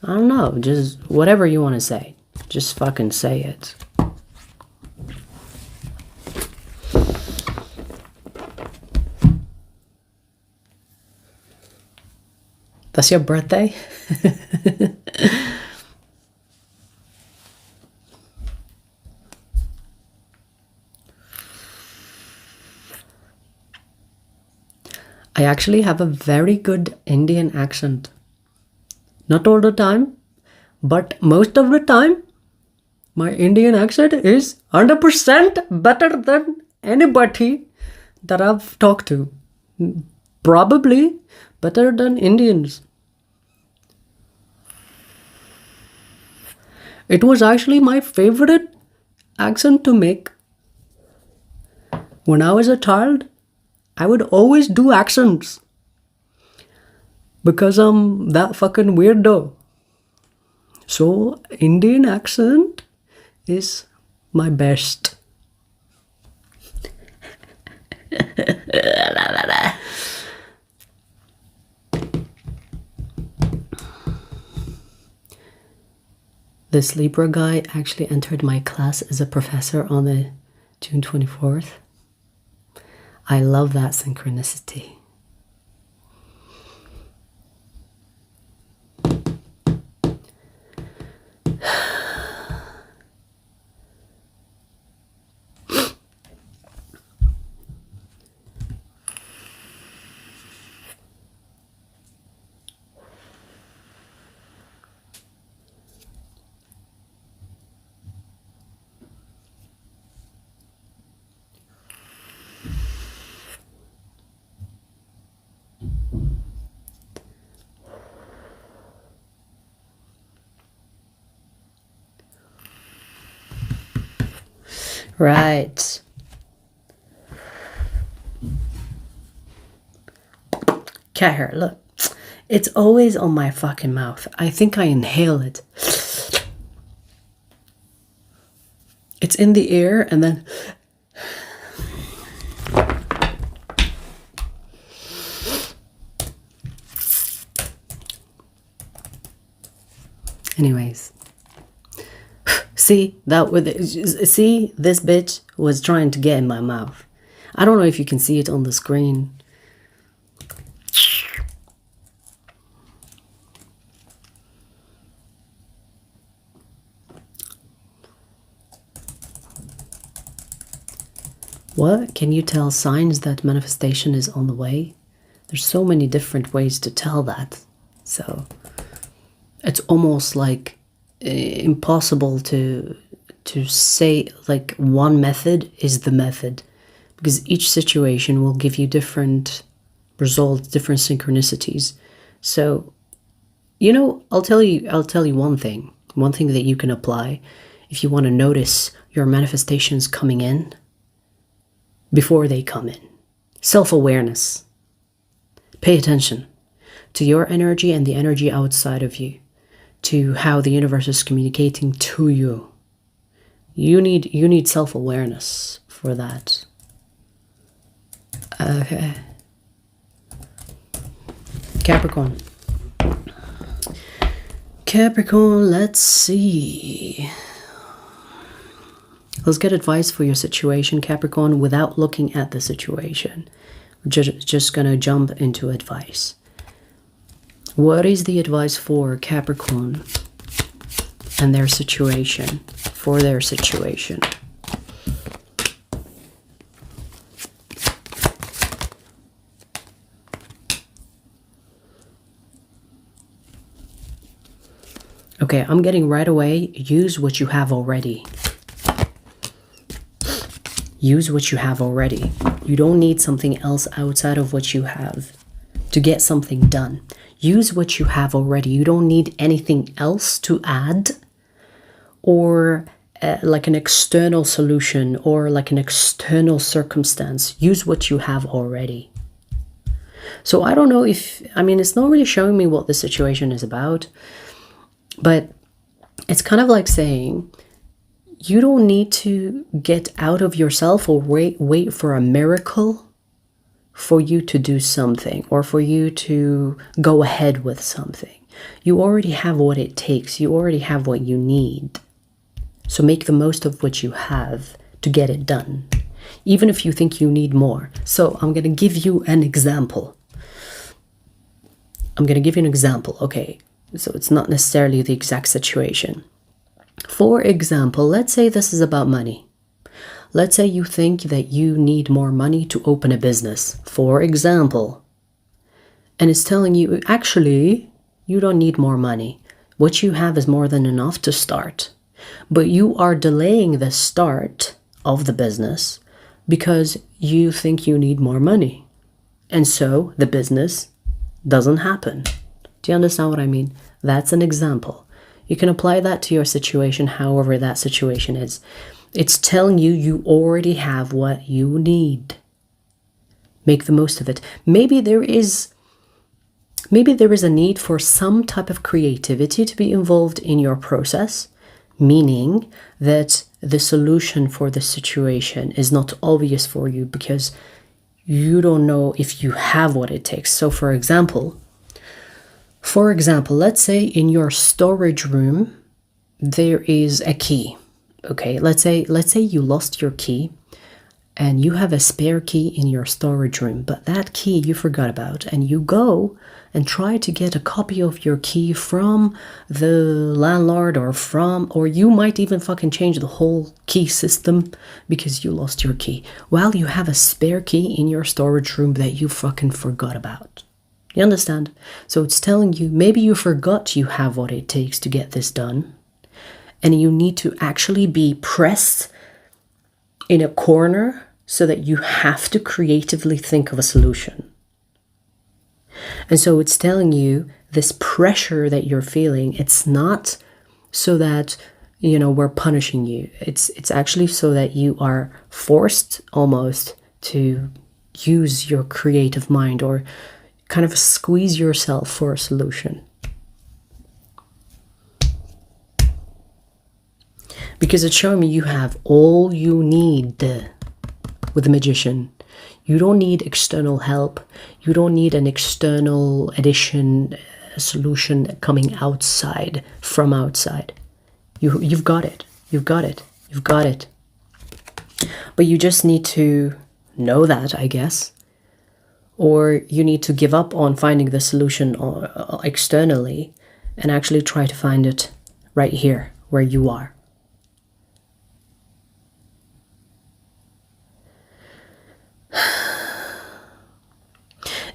I don't know, just whatever you want to say. Just fucking say it. That's your birthday? I actually have a very good Indian accent. Not all the time, but most of the time, my Indian accent is 100% better than anybody that I've talked to. Probably better than Indians. It was actually my favorite accent to make. When I was a child, I would always do accents. Because I'm that fucking weirdo. So, Indian accent is my best. This Libra guy actually entered my class as a professor on the June 24th. I love that synchronicity. Right. Cat hair, look. It's always on my fucking mouth. I think I inhale it. It's in the air and then... Anyways. See, see, this bitch was trying to get in my mouth. I don't know if you can see it on the screen. What? Can you tell signs that manifestation is on the way? There's so many different ways to tell that. So it's almost like impossible to say like one method is the method, because each situation will give you different results, different synchronicities. So, you know, I'll tell you one thing that you can apply if you want to notice your manifestations coming in before they come in. Self-awareness. Pay attention to your energy and the energy outside of you, to how the universe is communicating to you. You need self-awareness for that. Okay. Capricorn. Capricorn, let's see. Let's get advice for your situation, Capricorn, without looking at the situation. We're just gonna jump into advice. What is the advice for Capricorn and their situation, for their situation? Okay, I'm getting right away, use what you have already. Use what you have already. You don't need something else outside of what you have to get something done. Use what you have already. You don't need anything else to add, or like an external solution or like an external circumstance. Use what you have already. So I don't know if, I mean, it's not really showing me what the situation is about, but it's kind of like saying, you don't need to get out of yourself or wait for a miracle for you to do something or for you to go ahead with something. You already have what it takes. You already have what you need. So make the most of what you have to get it done, even if you think you need more. So I'm going to give you an example. Okay, so it's not necessarily the exact situation. For example, let's say this is about money. Let's say you think that you need more money to open a business, for example. And it's telling you, actually, you don't need more money. What you have is more than enough to start. But you are delaying the start of the business because you think you need more money. And so the business doesn't happen. Do you understand what I mean? That's an example. You can apply that to your situation, however that situation is. It's telling you you already have what you need. Make the most of it. Maybe there is a need for some type of creativity to be involved in your process, meaning that the solution for the situation is not obvious for you because you don't know if you have what it takes. So for example, let's say in your storage room, there is a key. Okay, let's say you lost your key and you have a spare key in your storage room, but that key you forgot about, and you go and try to get a copy of your key from the landlord or you might even fucking change the whole key system because you lost your key. While you have a spare key in your storage room that you fucking forgot about. You understand? So it's telling you, maybe you forgot you have what it takes to get this done. And you need to actually be pressed in a corner so that you have to creatively think of a solution. And so it's telling you this pressure that you're feeling, it's not so that you know, we're punishing you. It's actually so that you are forced almost to use your creative mind or kind of squeeze yourself for a solution. Because it's showing me you have all you need with the Magician. You don't need external help. You don't need an external addition, solution coming outside, from outside. You've got it. You've got it. You've got it. But you just need to know that, I guess. Or you need to give up on finding the solution externally and actually try to find it right here, where you are.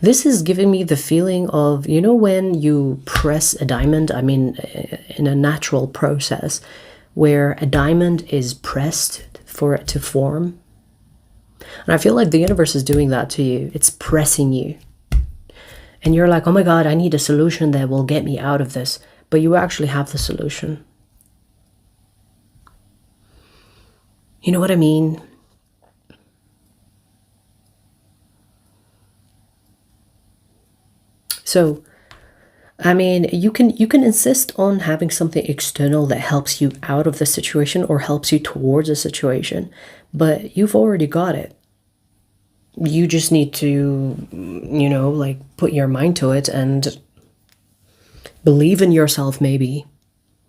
This is giving me the feeling of, you know, when you press a diamond, I mean, in a natural process, where a diamond is pressed for it to form. And I feel like the universe is doing that to you. It's pressing you. And you're like, oh my God, I need a solution that will get me out of this. But you actually have the solution. You know what I mean? So, I mean, you can insist on having something external that helps you out of the situation or helps you towards a situation, but you've already got it. You just need to, you know, like put your mind to it and believe in yourself, maybe.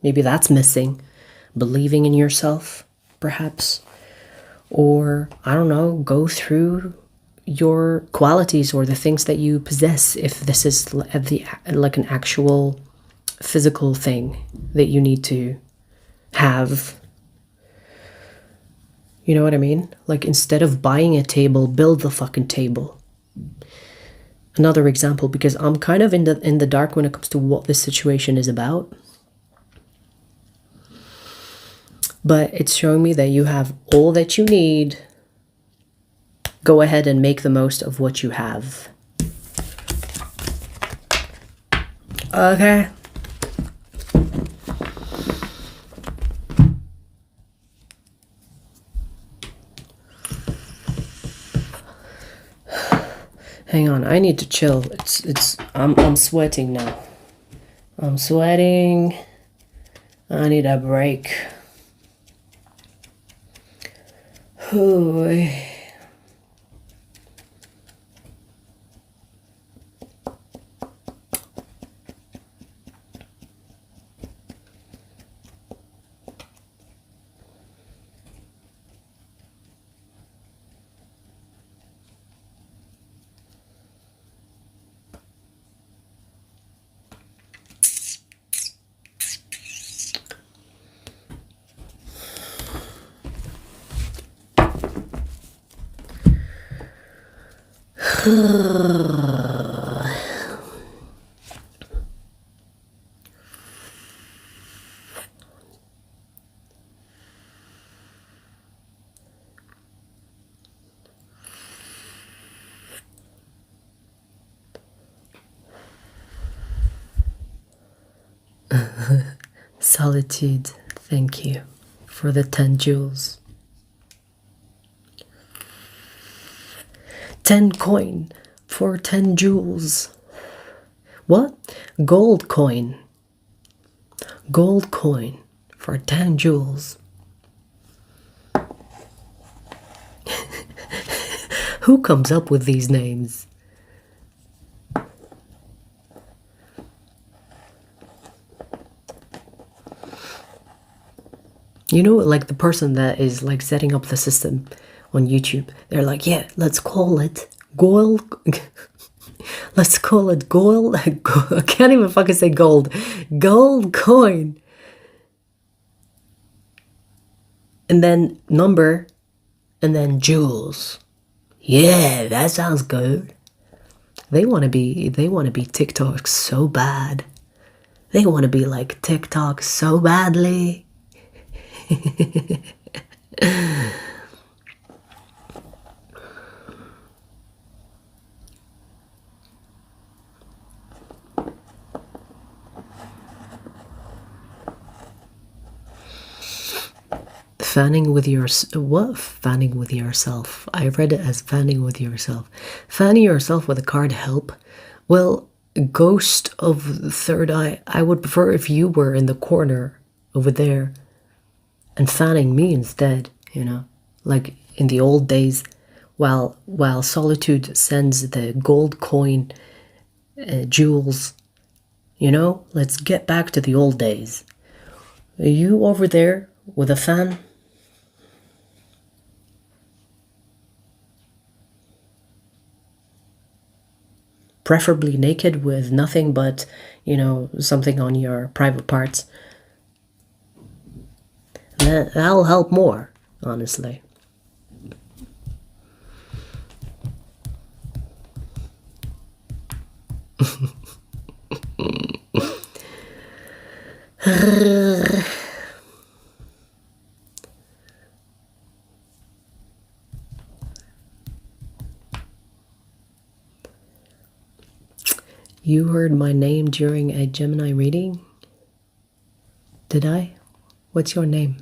Maybe that's missing. Believing in yourself, perhaps. Or, I don't know, go through your qualities or the things that you possess, if this is like an actual physical thing that you need to have. You know what I mean? Like, instead of buying a table, build the fucking table. Another example, because I'm kind of in the dark when it comes to what this situation is about. But it's showing me that you have all that you need. Go ahead and make the most of what you have. Okay. Hang on, I need to chill. I'm sweating now. I'm sweating. I need a break. Ooh. Solitude, thank you for the 10 jewels. 10 coin for 10 jewels. What? Gold coin. Gold coin for 10 jewels. Who comes up with these names? You know, like the person that is like setting up the system on YouTube, they're like, yeah, let's call it gold. Let's call it gold. I can't even fucking say gold. Gold coin. And then number, and then jewels. Yeah, that sounds good. They want to be TikTok so bad. They want to be like TikTok so badly. Fanning with your... What? Fanning with yourself. I read it as fanning with yourself. Fanning yourself with a card help. Well, ghost of the third eye. I would prefer if you were in the corner over there and fanning me instead, you know? Like in the old days, while solitude sends the gold coin, jewels, you know? Let's get back to the old days. Are you over there with a fan? Preferably naked with nothing but, you know, something on your private parts. That'll help more, honestly. You heard my name during a Gemini reading? Did I? What's your name?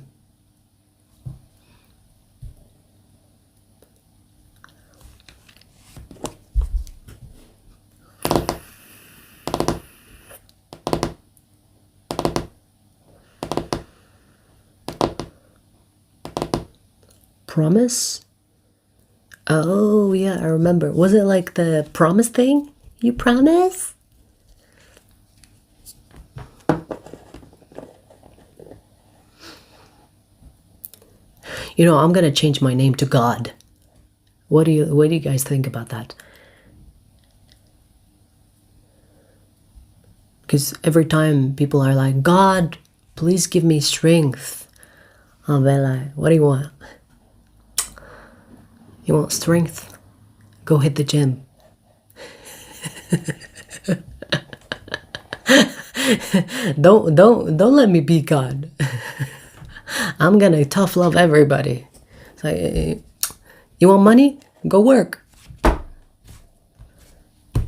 Promise? Oh, yeah, I remember. Was it like the promise thing? You promise? You know, I'm gonna change my name to God. What do you guys think about that? Because every time people are like, God, please give me strength. I'll be like, what do you want? You want strength? Go hit the gym. Don't let me be God. I'm gonna tough love everybody. So, you want money? Go work.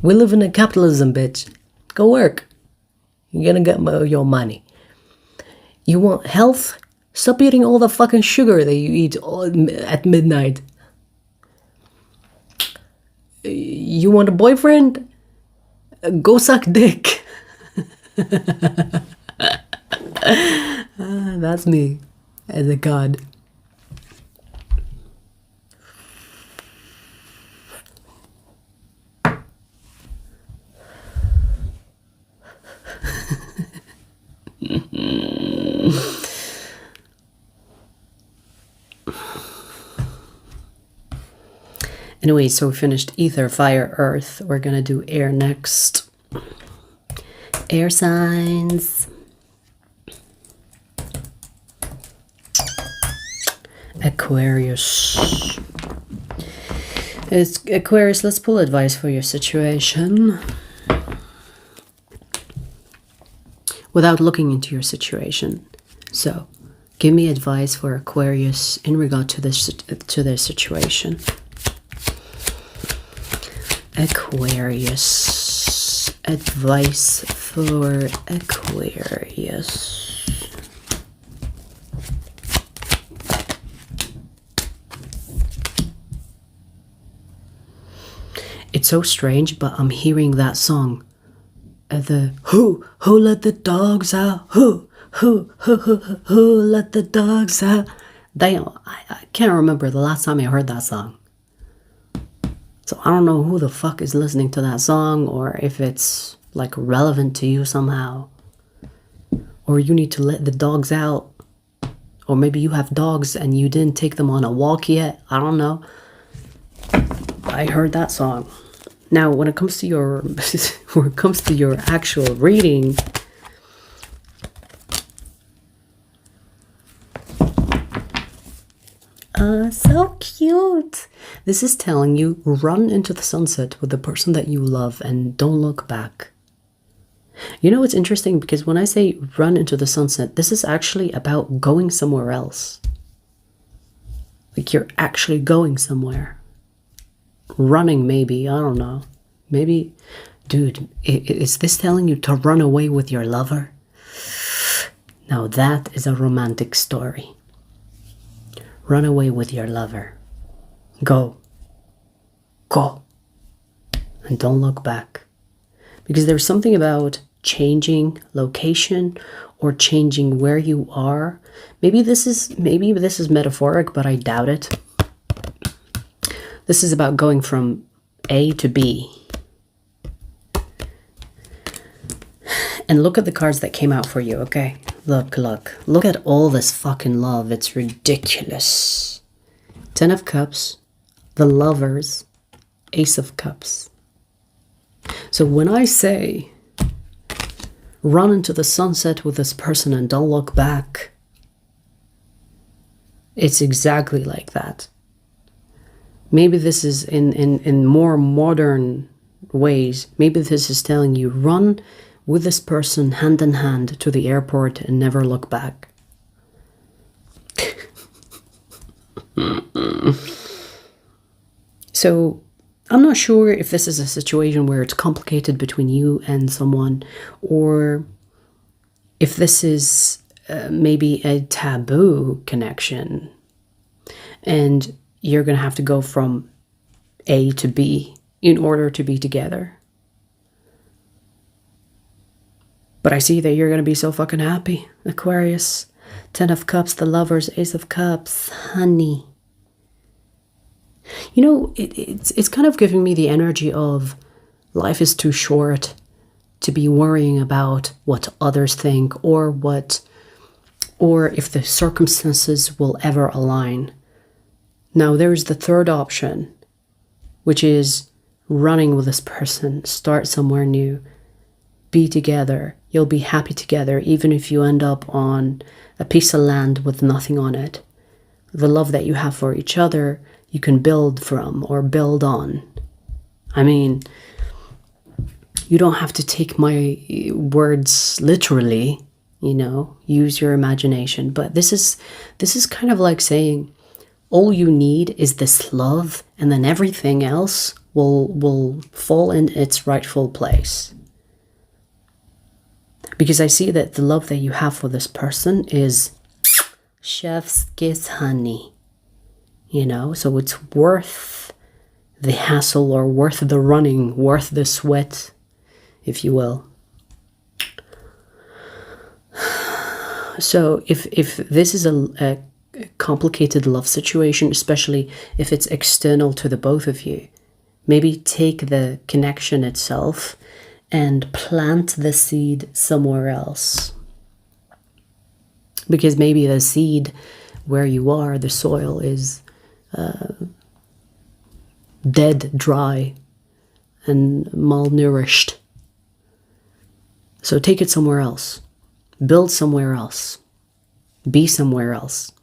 We live in a capitalism, bitch. Go work. You're gonna get your money. You want health? Stop eating all the fucking sugar that you eat at midnight. You want a boyfriend? Go suck dick. That's me as a god. Anyway, so we finished ether, fire, earth. We're gonna do air next. Air signs. Aquarius. It's Aquarius, let's pull advice for your situation. Without looking into your situation. So, give me advice for Aquarius in regard to their situation. Aquarius. Advice for Aquarius. It's so strange, but I'm hearing that song. The who let the dogs out? Who let the dogs out? Damn, I can't remember the last time I heard that song. So I don't know who the fuck is listening to that song, or if it's like relevant to you somehow. Or you need to let the dogs out. Or maybe you have dogs and you didn't take them on a walk yet. I don't know. I heard that song. Now, when it comes to your actual reading, so cute. This is telling you run into the sunset with the person that you love and don't look back. You know, it's interesting because when I say run into the sunset, this is actually about going somewhere else. Like you're actually going somewhere. Running, maybe. I don't know. Maybe, dude, is this telling you to run away with your lover? Now that is a romantic story. Run away with your lover. Go. Go. And don't look back. Because there's something about changing location or changing where you are. Maybe this is metaphoric, but I doubt it. This is about going from A to B. And look at the cards that came out for you, okay? Look at all this fucking love. It's ridiculous. 10 of Cups, the Lovers, Ace of Cups. So when I say run into the sunset with this person and don't look back, it's exactly like that. Maybe this is in more modern ways. Maybe this is telling you run with this person hand in hand to the airport and never look back. So I'm not sure if this is a situation where it's complicated between you and someone, or if this is maybe a taboo connection and you're going to have to go from A to B in order to be together. But I see that you're going to be so fucking happy. Aquarius, 10 of Cups, the Lovers, Ace of Cups, honey. You know, it's kind of giving me the energy of life is too short to be worrying about what others think or if the circumstances will ever align. Now there's the third option, which is running with this person, start somewhere new, be together. You'll be happy together, even if you end up on a piece of land with nothing on it. The love that you have for each other, you can build from or build on. I mean, you don't have to take my words literally, you know, use your imagination. But this is kind of like saying all you need is this love, and then everything else will fall in its rightful place. Because I see that the love that you have for this person is chef's kiss, honey. You know, so it's worth the hassle or worth the running, worth the sweat, if you will. So if this is a complicated love situation, especially if it's external to the both of you, maybe take the connection itself and plant the seed somewhere else. Because maybe the seed where you are, the soil is dead, dry, and malnourished. So take it somewhere else. Build somewhere else. Be somewhere else.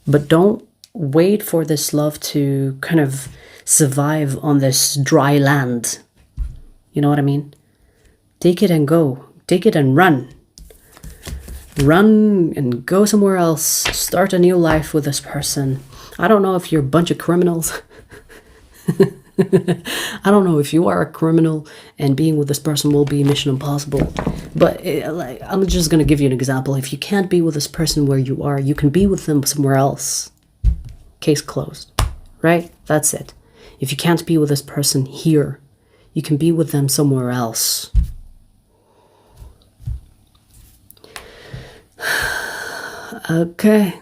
But don't wait for this love to kind of survive on this dry land. You know what I mean? Take it and go. Take it and run. Run and go somewhere else. Start a new life with this person. I don't know if you're a bunch of criminals. I don't know if you are a criminal and being with this person will be mission impossible. But I'm just going to give you an example. If you can't be with this person where you are, you can be with them somewhere else. Case closed. Right? That's it. If you can't be with this person here, you can be with them somewhere else. Okay.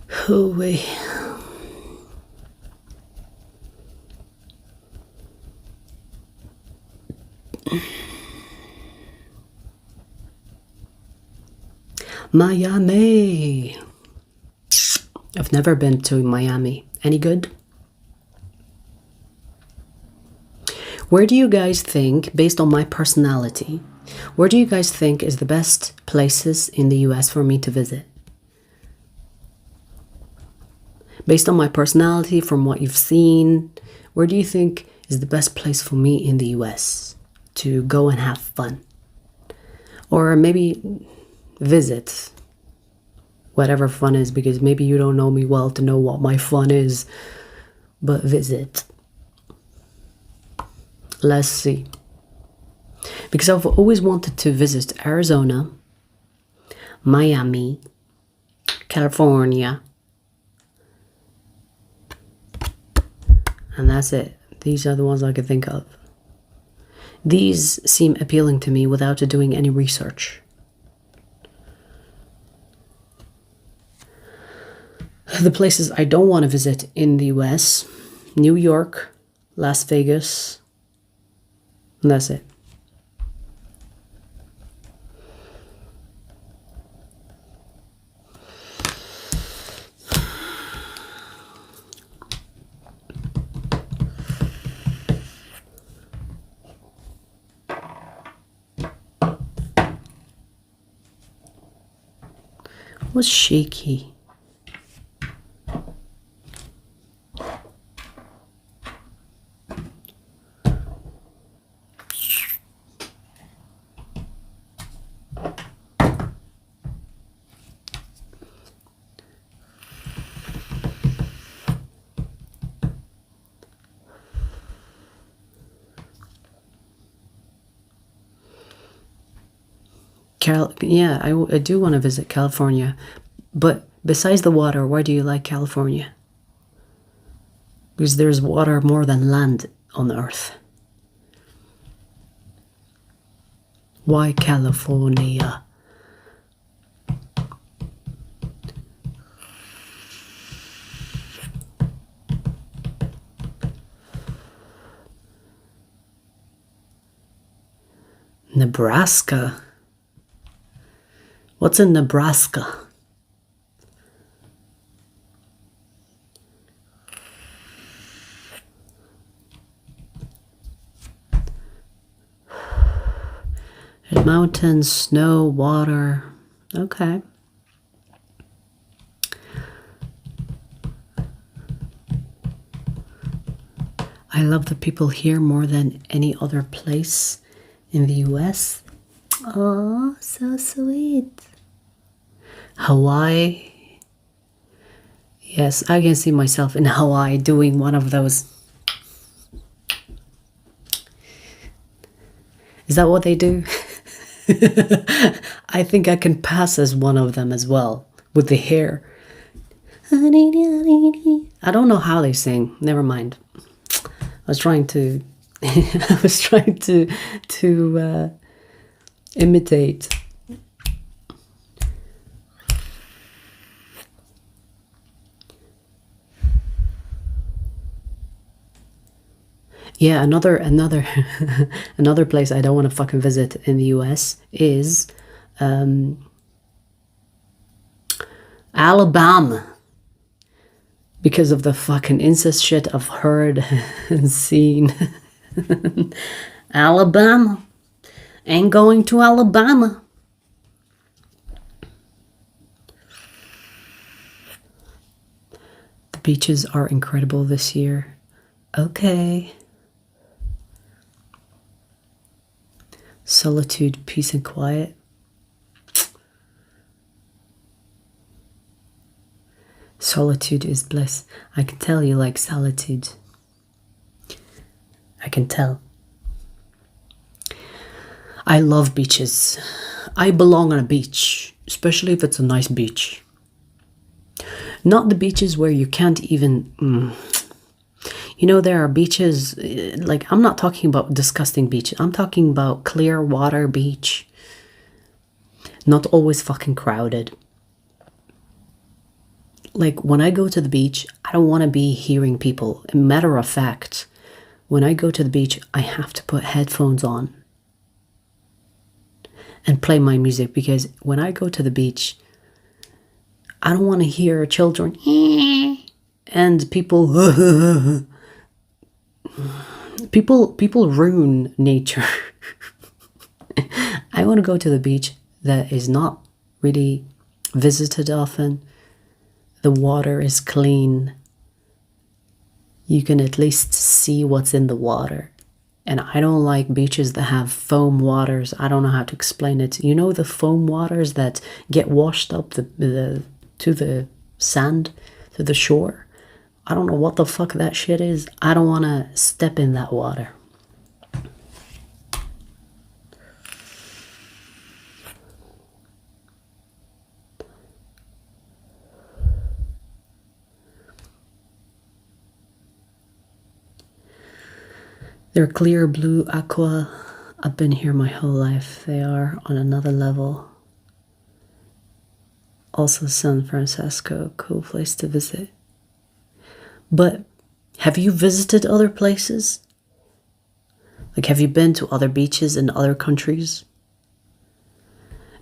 Hooey. Miami. I've never been to Miami. Any good? Where do you guys think, based on my personality, where do you guys think is the best places in the US for me to visit? Based on my personality, from what you've seen, where do you think is the best place for me in the US to go and have fun? Or maybe visit, whatever fun is, because maybe you don't know me well to know what my fun is. but visit. Let's see. Because I've always wanted to visit Arizona, Miami, California, and that's it. These are the ones I could think of. These seem appealing to me without doing any research. The places I don't want to visit in the US, New York, Las Vegas, and that's it. What's shaky? Yeah, I do want to visit California, but besides the water, why do you like California? Because there's water more than land on Earth. Why California? Nebraska? What's in Nebraska? Mountains, snow, water. Okay. I love the people here more than any other place in the US. Oh, so sweet. Hawaii. Yes, I can see myself in Hawaii doing one of those. Is that what they do? I think I can pass as one of them as well, with the hair. I don't know how they sing. Never mind. I was trying to imitate. Yeah, another another place I don't want to fucking visit in the US is Alabama. Because of the fucking incest shit I've heard and seen. Alabama. Ain't going to Alabama. The beaches are incredible this year. Okay. Solitude, peace and quiet. Solitude is bliss. I can tell you like solitude. I can tell. I love beaches. I belong on a beach, especially if it's a nice beach. Not the beaches where you can't even... You know, there are beaches, like, I'm not talking about disgusting beaches. I'm talking about clear water beach. Not always fucking crowded. Like, when I go to the beach, I don't want to be hearing people. Matter of fact, when I go to the beach, I have to put headphones on and play my music, because when I go to the beach, I don't want to hear children and people people ruin nature. I want to go to the beach that is not really visited often. The water is clean. You can at least see what's in the water. And I don't like beaches that have foam waters. I don't know how to explain it. You know the foam waters that get washed up to the sand, to the shore? I don't know what the fuck that shit is. I don't want to step in that water. They're clear blue aqua. I've been here my whole life. They are on another level. Also San Francisco, cool place to visit. But have you visited other places? Like, have you been to other beaches in other countries?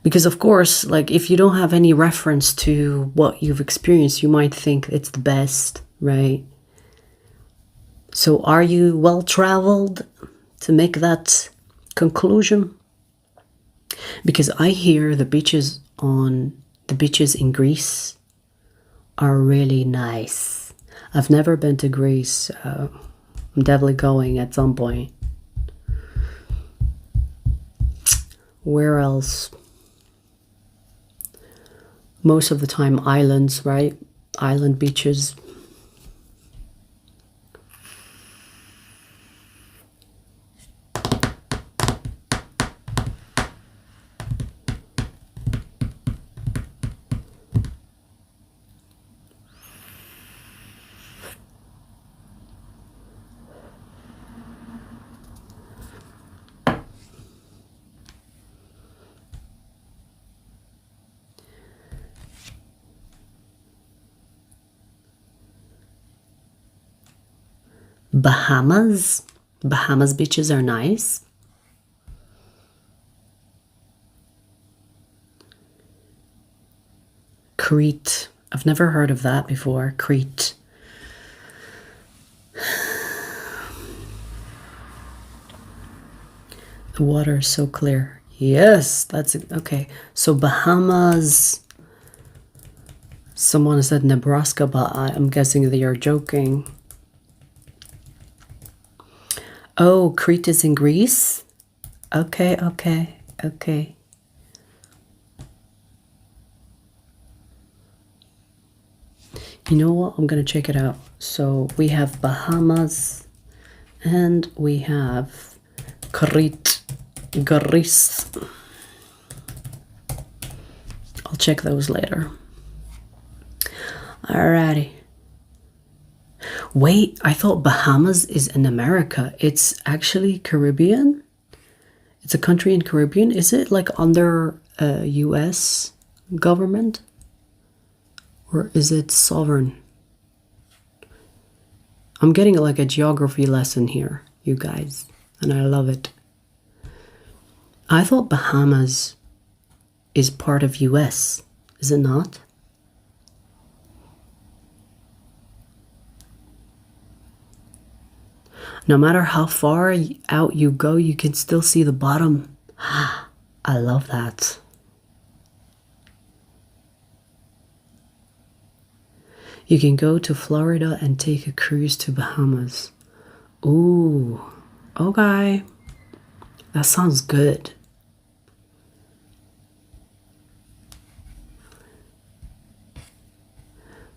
Because of course, like, if you don't have any reference to what you've experienced, you might think it's the best, right? So are you well-traveled to make that conclusion? Because I hear the beaches in Greece are really nice. I've never been to Greece, so I'm definitely going at some point. Where else? Most of the time islands, right? Island beaches. Bahamas beaches are nice. Crete. I've never heard of that before. Crete. The water is so clear. Yes, that's it. Okay. So Bahamas. Someone said Nebraska, but I'm guessing they are joking. Oh, Crete is in Greece? Okay. You know what? I'm going to check it out. So we have Bahamas and we have Crete, Greece. I'll check those later. Alrighty. Wait, I thought Bahamas is in America. It's actually Caribbean? It's a country in Caribbean? Is it like under US government? Or is it sovereign? I'm getting like a geography lesson here, you guys, and I love it. I thought Bahamas is part of US. Is it not? No matter how far out you go, you can still see the bottom. I love that. You can go to Florida and take a cruise to Bahamas. Ooh, okay. That sounds good.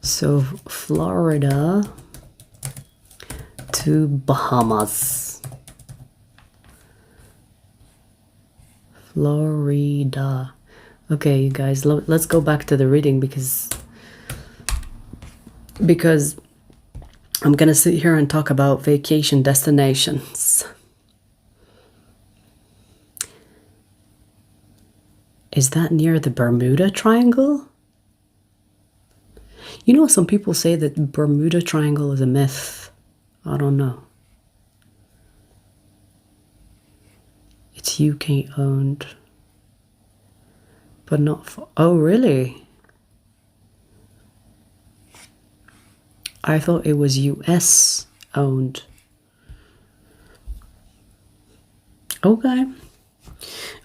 So Florida to Bahamas. Florida. Okay, you guys, let's go back to the reading because I'm gonna sit here and talk about vacation destinations. Is that near the Bermuda Triangle? You know, some people say that Bermuda Triangle is a myth. I don't know. It's UK owned. But not for... Oh, really? I thought it was US owned. Okay.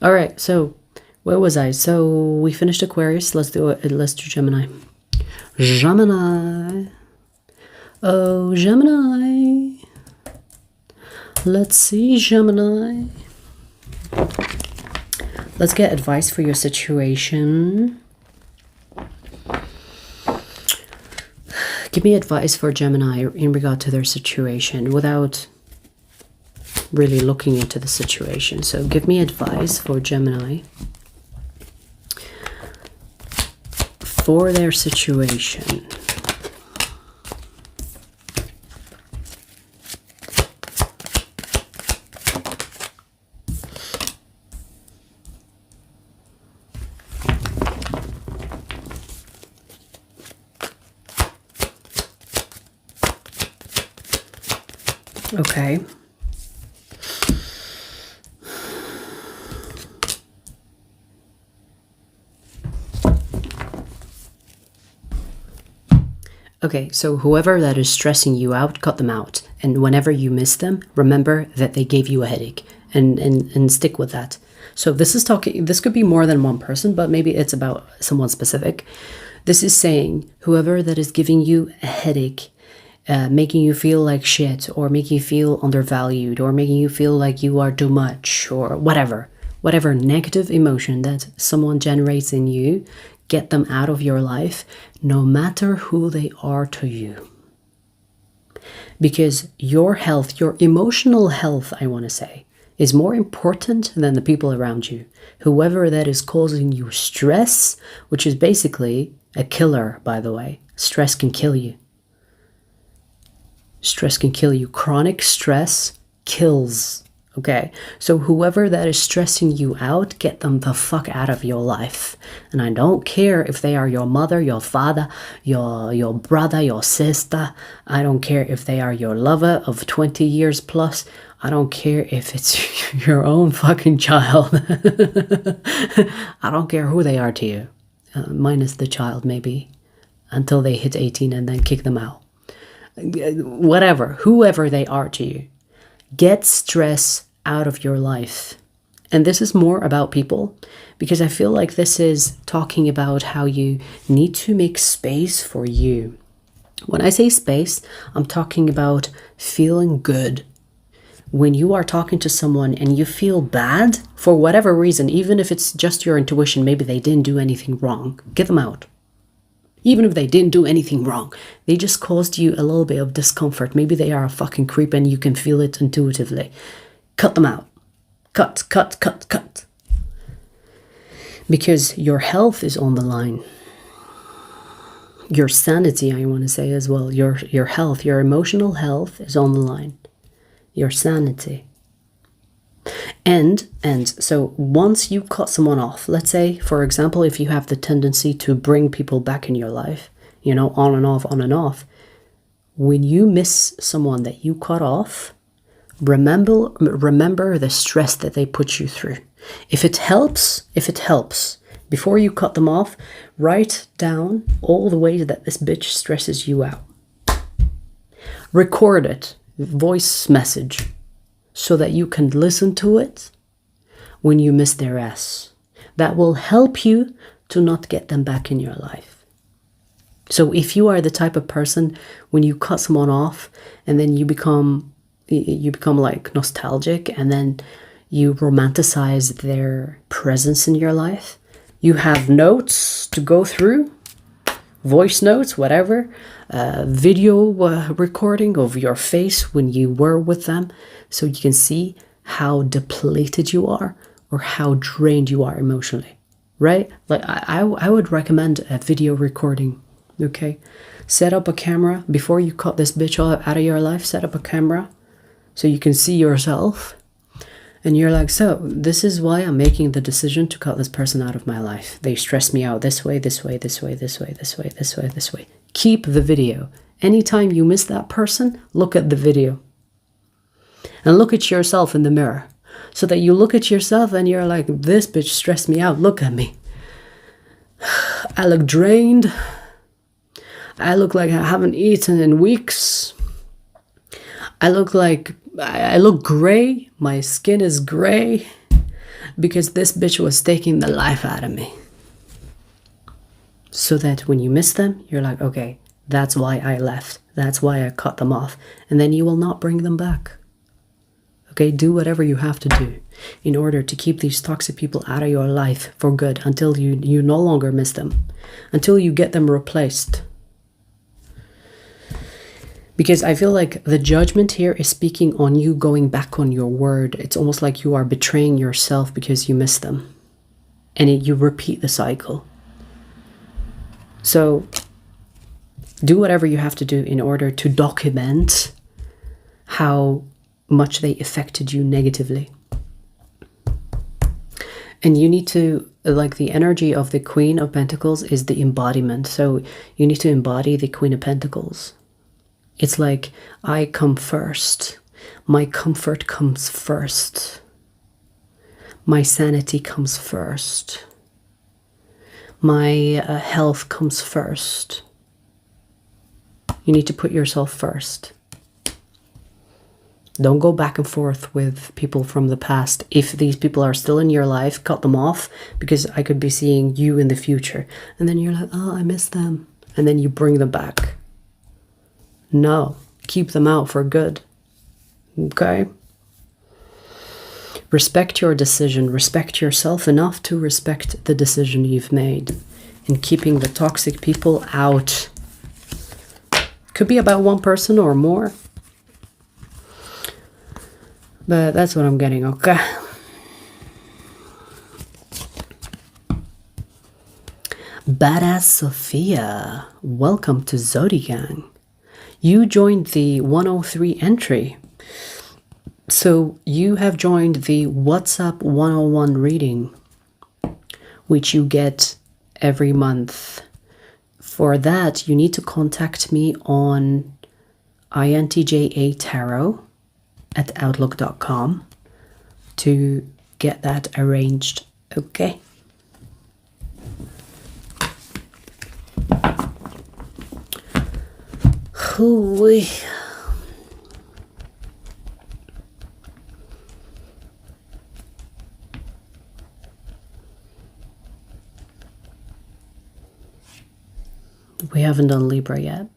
All right, so where was I? So we finished Aquarius. Let's do it. Let's do Gemini. Gemini. Oh, Gemini. Let's see, Gemini. Let's get advice for your situation. Give give me advice for Gemini in regard to their situation without really looking into the situation. So give me advice for Gemini for their situation. Okay. Okay, so whoever that is stressing you out, cut them out. And whenever you miss them, remember that they gave you a headache and stick with that. So this could be more than one person, but maybe it's about someone specific. This is saying whoever that is giving you a headache, making you feel like shit, or making you feel undervalued, or making you feel like you are too much, or whatever negative emotion that someone generates in you, get them out of your life, no matter who they are to you. Because your health, your emotional health, I want to say, is more important than the people around you. Whoever that is causing you stress, which is basically a killer, by the way. Stress can kill you. Stress can kill you. Chronic stress kills. Okay, so whoever that is stressing you out, get them the fuck out of your life. And I don't care if they are your mother, your father, your brother, your sister. I don't care if they are your lover of 20 years plus. I don't care if it's your own fucking child. I don't care who they are to you. Minus the child, maybe. Until they hit 18 and then kick them out. Whatever, whoever they are to you. Get stress out of your life. And this is more about people, because I feel like this is talking about how you need to make space for you. When I say space, I'm talking about feeling good. When you are talking to someone and you feel bad for whatever reason, even if it's just your intuition, maybe they didn't do anything wrong, get them out. Even if they didn't do anything wrong, they just caused you a little bit of discomfort. Maybe they are a fucking creep and you can feel it intuitively. Cut them out. Cut, cut, cut, cut. Because your health is on the line. Your sanity, I want to say as well. Your health, your emotional health is on the line. Your sanity. And so once you cut someone off, let's say, for example, if you have the tendency to bring people back in your life, you know, on and off, when you miss someone that you cut off, remember the stress that they put you through. If it helps, before you cut them off, write down all the ways that this bitch stresses you out. Record it, voice message, so that you can listen to it when you miss their ass. That will help you to not get them back in your life. So if you are the type of person, when you cut someone off and then you become like nostalgic and then you romanticize their presence in your life, you have notes to go through, voice notes, whatever, video recording of your face when you were with them, so you can see how depleted you are or how drained you are emotionally, right? Like I would recommend a video recording, okay? Set up a camera before you cut this bitch out of your life. Set up a camera so you can see yourself. And you're like, so this is why I'm making the decision to cut this person out of my life. They stress me out this way, this way, this way, this way, this way, this way, this way. Keep the video. Anytime you miss that person, look at the video. And look at yourself in the mirror. So that you look at yourself and you're like, this bitch stressed me out. Look at me. I look drained. I look like I haven't eaten in weeks. I look gray. My skin is gray because this bitch was taking the life out of me. So that when you miss them, you're like, okay, that's why I left. That's why I cut them off. And then you will not bring them back. Okay, do whatever you have to do in order to keep these toxic people out of your life for good until you no longer miss them. Until you get them replaced. Because I feel like the judgment here is speaking on you going back on your word. It's almost like you are betraying yourself because you miss them. And you repeat the cycle. So do whatever you have to do in order to document how much they affected you negatively. And you need to, like, the energy of the Queen of Pentacles is the embodiment. So you need to embody the Queen of Pentacles. It's like, I come first. My comfort comes first. My sanity comes first. My health comes first. You need to put yourself first. Don't go back and forth with people from the past. If these people are still in your life, cut them off, because I could be seeing you in the future. And then you're like, oh, I miss them. And then you bring them back. No, keep them out for good. Okay? Respect your decision. Respect yourself enough to respect the decision you've made. And keeping the toxic people out. Could be about one person or more. But that's what I'm getting, okay? Badass Sophia, welcome to Zodigang. You joined the 103 entry. So you have joined the WhatsApp 101 reading, which you get every month. For that, you need to contact me on INTJ-A Tarot at outlook.com to get that arranged. Okay. Hooey. We haven't done Libra yet.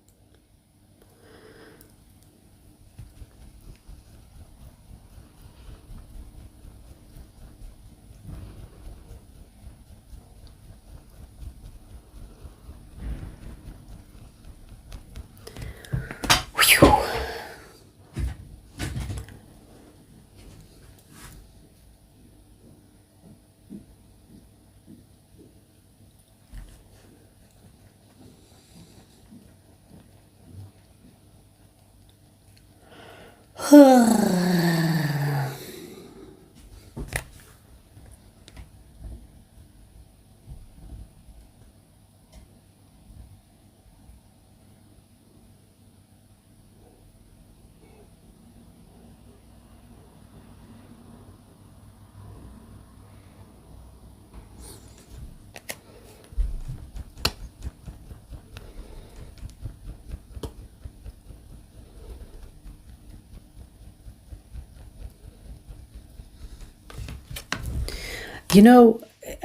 You know,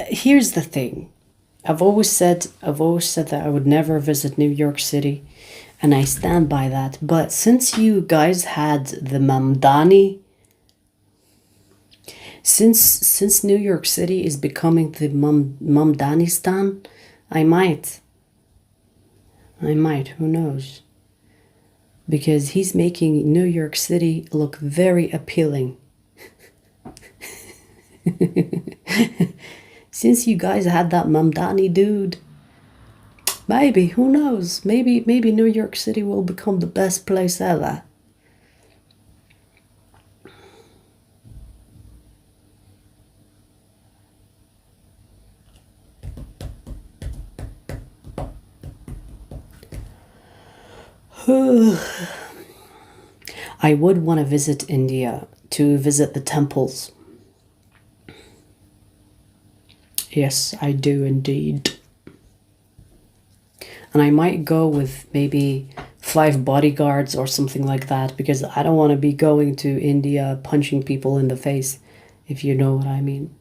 here's the thing. I've always said that I would never visit New York City, and I stand by that. But since you guys had the Mamdani, since New York City is becoming the Mamdanistan, I might, who knows? Because he's making New York City look very appealing. Since you guys had that Mamdani dude, maybe, who knows? Maybe New York City will become the best place ever. I would want to visit India to visit the temples. Yes, I do indeed. And I might go with maybe 5 bodyguards or something like that, because I don't want to be going to India punching people in the face, if you know what I mean.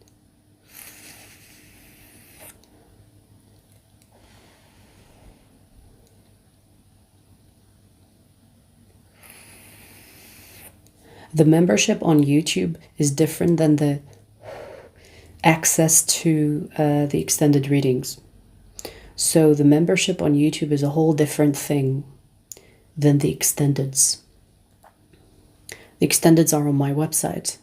The membership on YouTube is different than the access to the extended readings. So the membership on YouTube is a whole different thing. than the extendeds. The extendeds are on my website.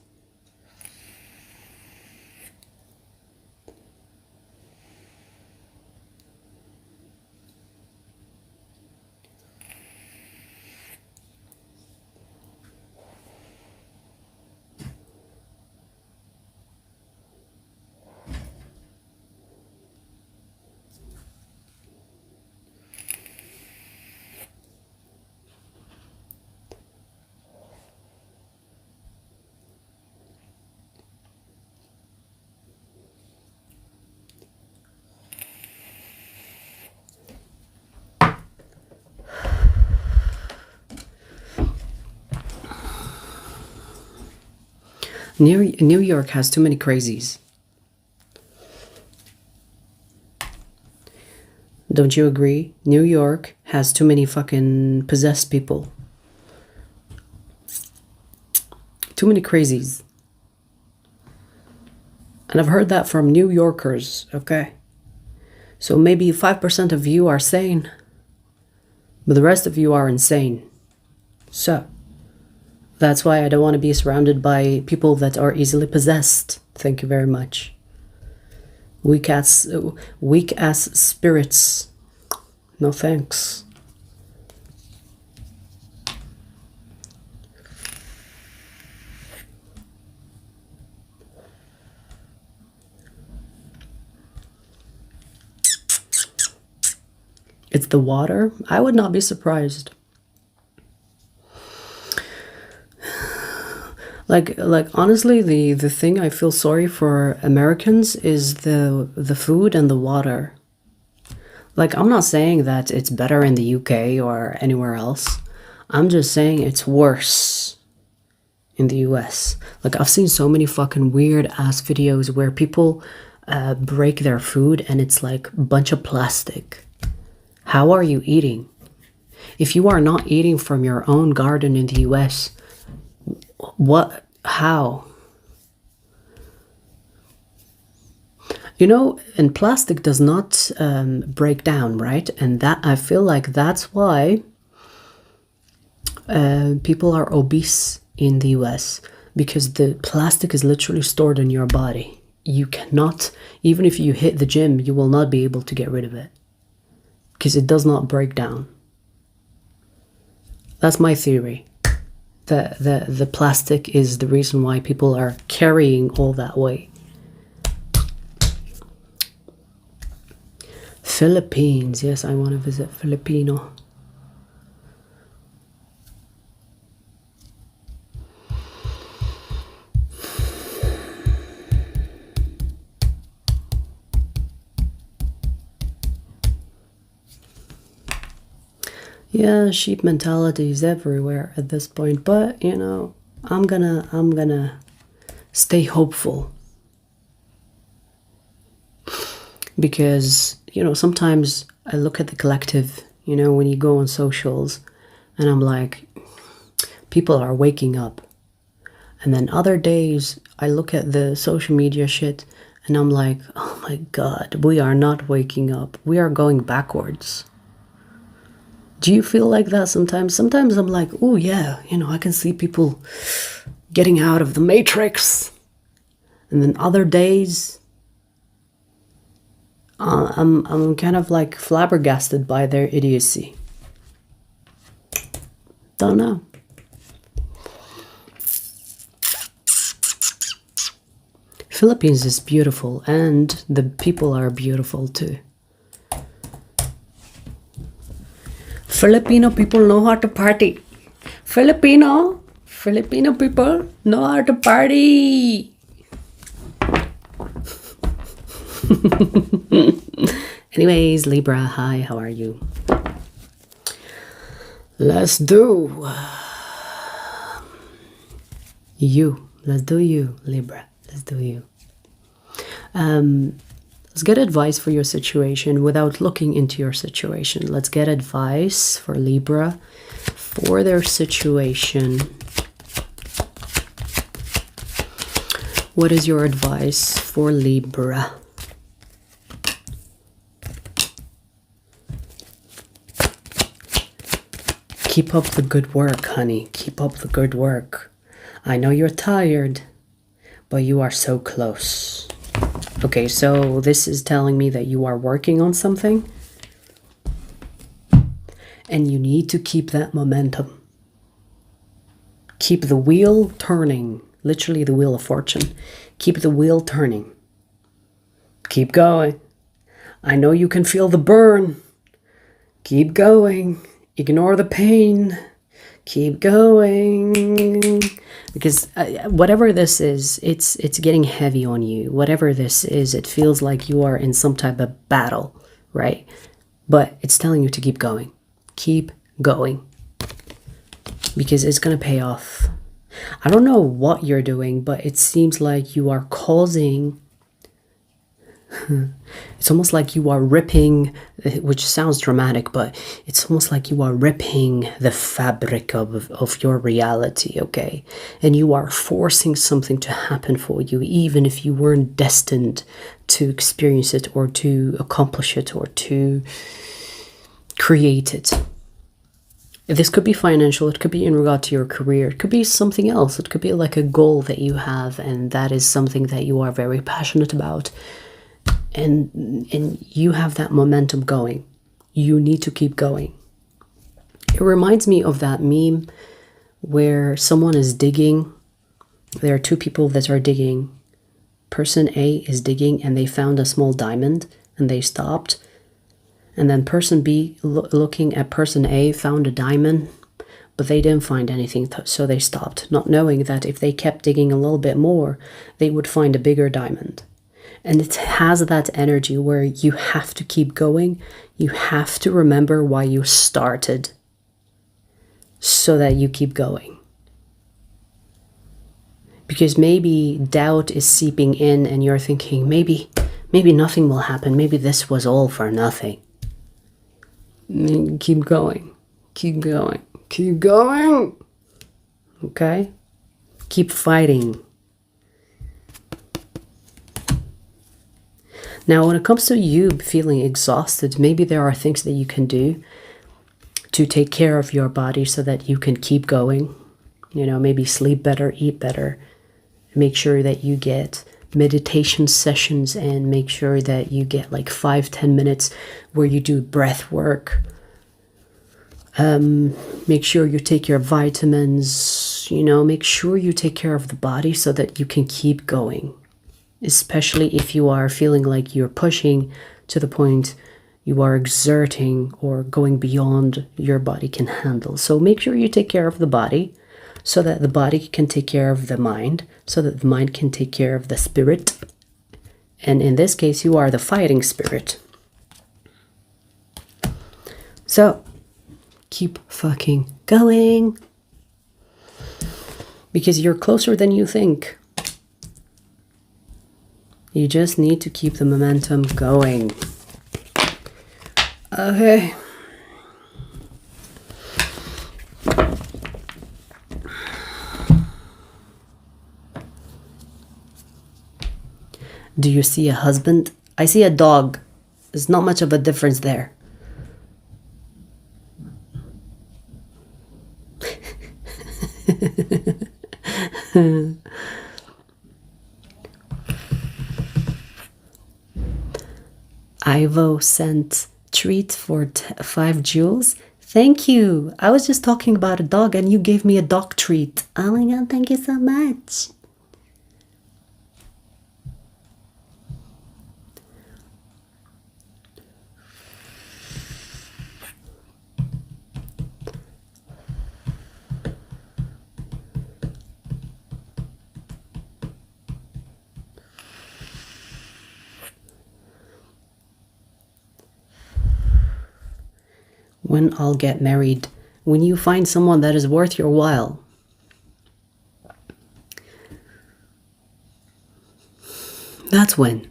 New York has too many crazies. Don't you agree? New York has too many fucking possessed people. Too many crazies. And I've heard that from New Yorkers, okay? So maybe 5% of you are sane, but the rest of you are insane. So that's why I don't want to be surrounded by people that are easily possessed. Thank you very much. Weak ass spirits. No thanks. It's the water. I would not be surprised. Like honestly, the thing I feel sorry for Americans is the food and the water. Like, I'm not saying that it's better in the UK or anywhere else. I'm just saying it's worse in the US. Like, I've seen so many fucking weird ass videos where people break their food and it's like a bunch of plastic. How are you eating? If you are not eating from your own garden in the US, what? How? You know, and plastic does not break down, right? And that, I feel like that's why people are obese in the US, because the plastic is literally stored in your body. You cannot, even if you hit the gym, you will not be able to get rid of it because it does not break down. That's my theory. The plastic is the reason why people are carrying all that weight. Philippines, yes, I want to visit Filipino. Yeah, sheep mentality is everywhere at this point, but you know, I'm gonna stay hopeful. Because, you know, sometimes I look at the collective, you know, when you go on socials, and I'm like, people are waking up. And then other days, I look at the social media shit, and I'm like, oh my God, we are not waking up. We are going backwards. Do you feel like that sometimes? Sometimes I'm like, oh yeah, you know, I can see people getting out of the matrix. And then other days, I'm kind of like flabbergasted by their idiocy. Don't know. Philippines is beautiful, and the people are beautiful too. Filipino people know how to party. Filipino people know how to party. Anyways, Libra, hi, how are you? Let's do you. Let's do you, Libra. Let's do you. Let's get advice for your situation without looking into your situation. Let's get advice for Libra for their situation. What is your advice for Libra? Keep up the good work, honey. Keep up the good work. I know you're tired, but you are so close. Okay, so this is telling me that you are working on something. And you need to keep that momentum. Keep the wheel turning. Literally the wheel of fortune. Keep the wheel turning. Keep going. I know you can feel the burn. Keep going. Ignore the pain. Keep going. Because whatever this is, it's getting heavy on you. Whatever this is, it feels like you are in some type of battle, right? But it's telling you to keep going. Keep going. Because it's going to pay off. I don't know what you're doing, but it seems like you are causing... It's almost like you are ripping, which sounds dramatic, but it's almost like you are ripping the fabric of your reality, okay? And you are forcing something to happen for you, even if you weren't destined to experience it or to accomplish it or to create it. This could be financial, it could be in regard to your career, it could be something else, it could be like a goal that you have, and that is something that you are very passionate about. And you have that momentum going. You need to keep going. It reminds me of that meme where someone is digging. There are two people that are digging. Person A is digging and they found a small diamond and they stopped. And then person B, looking at person A, found a diamond, but they didn't find anything, so they stopped, not knowing that if they kept digging a little bit more, they would find a bigger diamond. And it has that energy where you have to keep going. You have to remember why you started so that you keep going. Because maybe doubt is seeping in and you're thinking, maybe nothing will happen. Maybe this was all for nothing. Keep going. Keep going. Keep going. Okay? Keep fighting. Now, when it comes to you feeling exhausted, maybe there are things that you can do to take care of your body so that you can keep going. You know, maybe sleep better, eat better. Make sure that you get meditation sessions and make sure that you get like 5-10 minutes where you do breath work. Make sure you take your vitamins, you know, make sure you take care of the body so that you can keep going. Especially if you are feeling like you're pushing to the point you are exerting or going beyond your body can handle. So make sure you take care of the body so that the body can take care of the mind, so that the mind can take care of the spirit. And in this case, you are the fighting spirit. So keep fucking going. Because you're closer than you think. You just need to keep the momentum going. Okay. Do you see a husband? I see a dog. There's not much of a difference there. Ivo sent treat for 5 jewels. Thank you. I was just talking about a dog and you gave me a dog treat. Oh my god, thank you so much. When I'll get married, when you find someone that is worth your while. That's when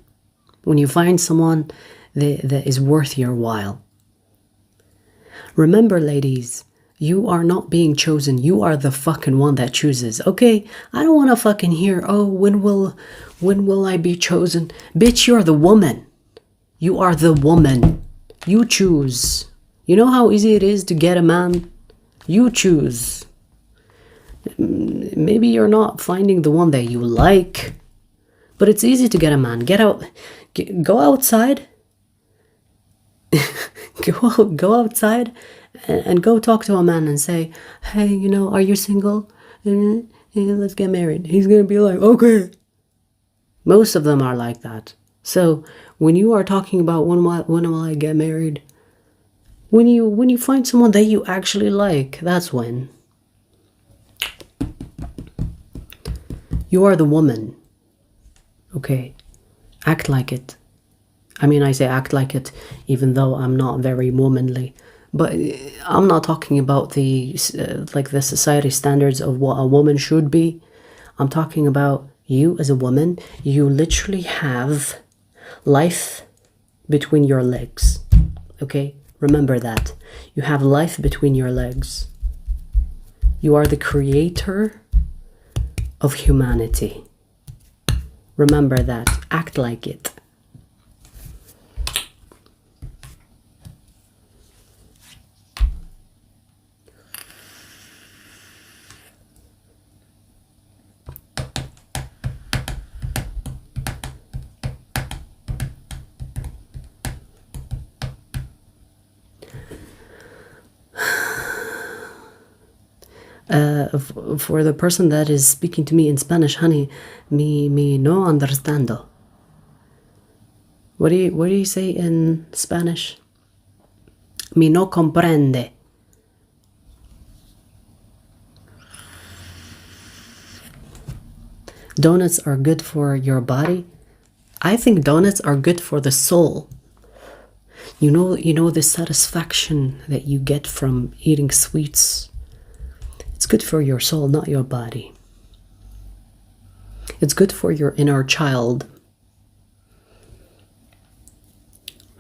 you find someone that is worth your while. Remember, ladies, you are not being chosen. You are the fucking one that chooses. Okay, I don't want to fucking hear, oh, when will I be chosen? Bitch, you're the woman. You are the woman. You choose. You know how easy it is to get a man? You choose. Maybe you're not finding the one that you like, but it's easy to get a man. Go outside. go outside and go talk to a man and say, hey, you know, are you single? Let's get married. He's gonna be like, okay. Most of them are like that. So when you are talking about when will I get married, when you find someone that you actually like, that's when. You are the woman. Okay, act like it. I mean, I say act like it, even though I'm not very womanly. But I'm not talking about the like the society standards of what a woman should be. I'm talking about you as a woman. You literally have life between your legs. Okay, remember that. You have life between your legs. You are the creator of humanity. Remember that. Act like it. For the person that is speaking to me in Spanish, honey, me no understando. What do you say in Spanish? Me no comprende. Donuts are good for your body. I think donuts are good for the soul. You know the satisfaction that you get from eating sweets. It's good for your soul, not your body. It's good for your inner child,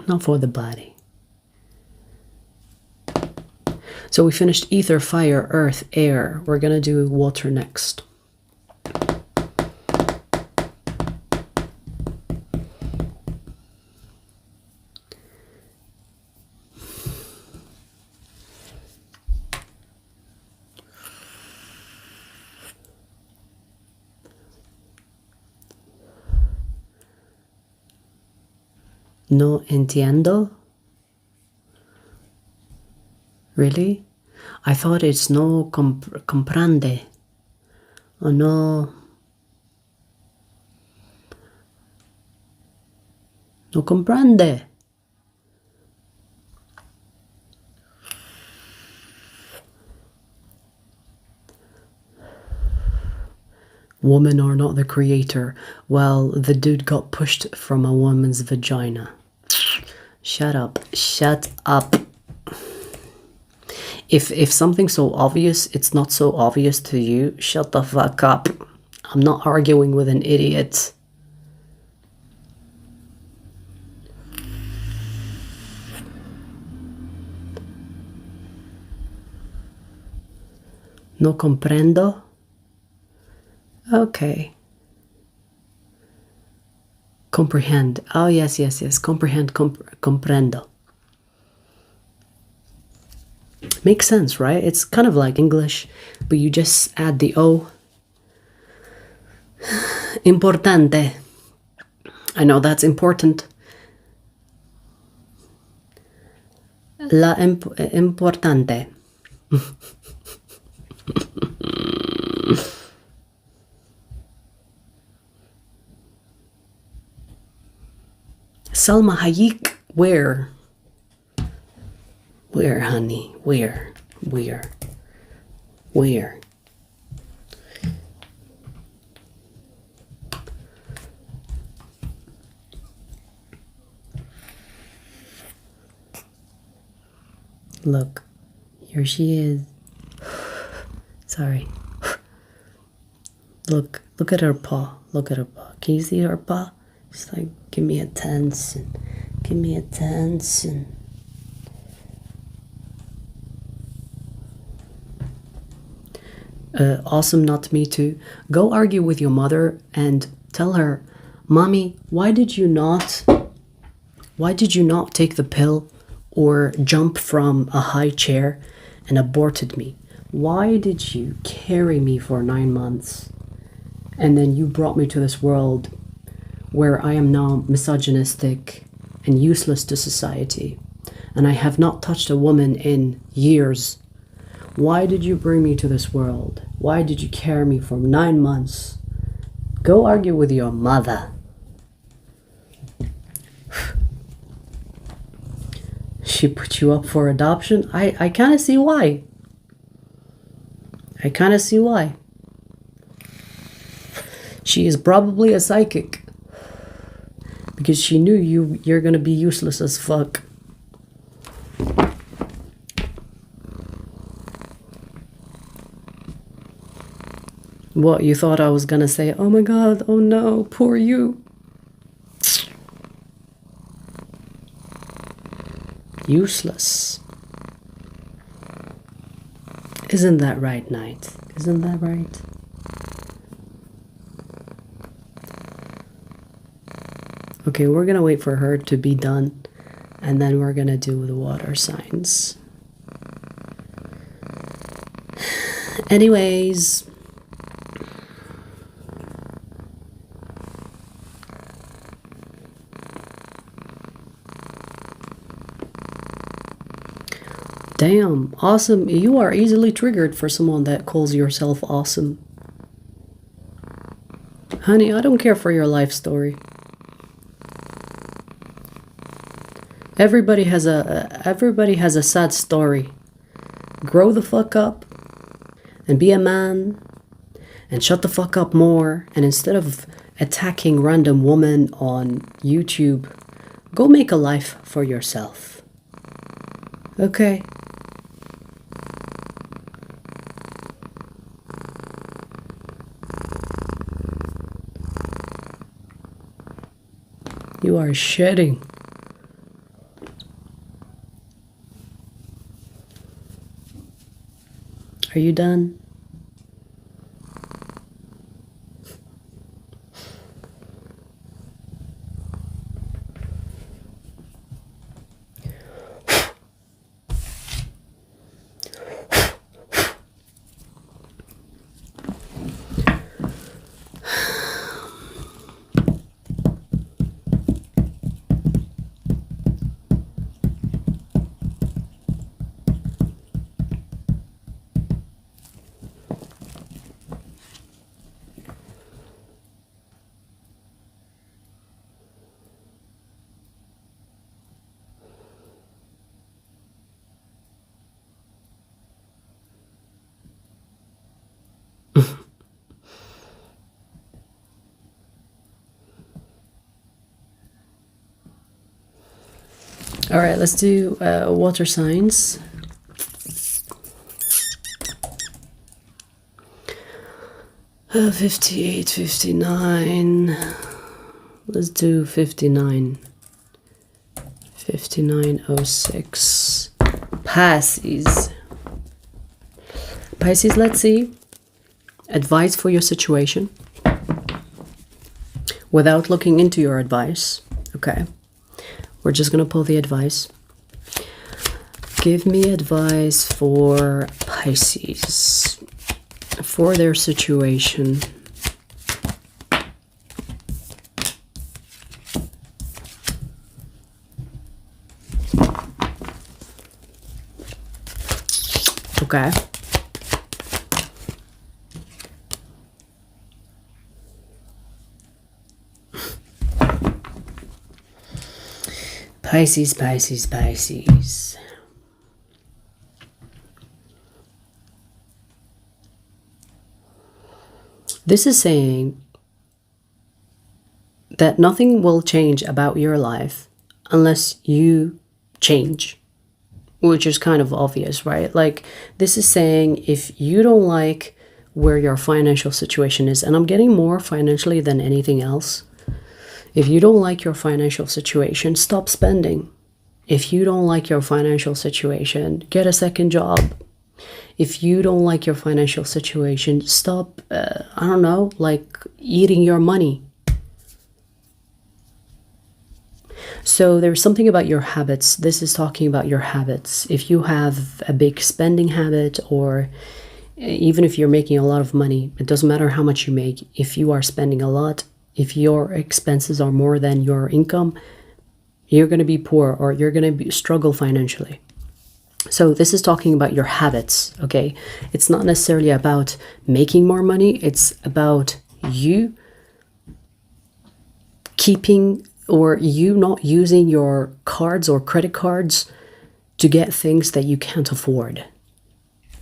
not for the body. So we finished ether, fire, earth, air. We're gonna do water next. No entiendo? Really? I thought it's no comprende. Or no comprende. Women are not the creator. Well, the dude got pushed from a woman's vagina. Shut up. Shut up. If something's so obvious, it's not so obvious to you, shut the fuck up. I'm not arguing with an idiot. No comprendo? Okay. Comprehend. Oh, yes. Comprehend, comprendo. Makes sense, right? It's kind of like English, but you just add the O. Importante. I know that's important. La importante. Salma Hayek, where? Where, honey? Where? Look, here she is. Sorry. Look at her paw. Look at her paw. Can you see her paw? She's like, give me attention. Give me attention. Awesome, not me too. Go argue with your mother and tell her, Mommy, why did you not take the pill or jump from a high chair and aborted me? Why did you carry me for 9 months and then you brought me to this world where I am now misogynistic and useless to society, and I have not touched a woman in years? Why did you bring me to this world? Why did you carry me for 9 months? Go argue with your mother. She put you up for adoption? I kind of see why. I kind of see why. She is probably a psychic. Because she knew you're going to be useless as fuck. What, you thought I was going to say, oh my god, oh no, poor you. Useless. Isn't that right, Knight? Isn't that right? Okay, we're gonna wait for her to be done, and then we're gonna do the water signs. Anyways. Damn, awesome. You are easily triggered for someone that calls yourself awesome. Honey, I don't care for your life story. Everybody has a sad story. Grow the fuck up and be a man and shut the fuck up more, and instead of attacking random women on YouTube, go make a life for yourself. Okay? You are shedding. Are you done? All right, let's do water signs. 58, 59. Let's do 59. 5906. Pisces. Pisces, let's see. Advice for your situation. Without looking into your advice. Okay. We're just going to pull the advice. Give me advice for Pisces. For their situation. Okay. Pisces, Pisces, Pisces. This is saying that nothing will change about your life unless you change, which is kind of obvious, right? Like, this is saying if you don't like where your financial situation is, and I'm getting more financially than anything else. If you don't like your financial situation, stop spending. If you don't like your financial situation, get a second job. If you don't like your financial situation, stop, I don't know, like eating your money. So there's something about your habits. This is talking about your habits. If you have a big spending habit, or even if you're making a lot of money, it doesn't matter how much you make. If you are spending a lot, if your expenses are more than your income, you're going to be poor, or you're going to struggle financially. So this is talking about your habits, okay? It's not necessarily about making more money. It's about you keeping, or you not using your cards or credit cards to get things that you can't afford,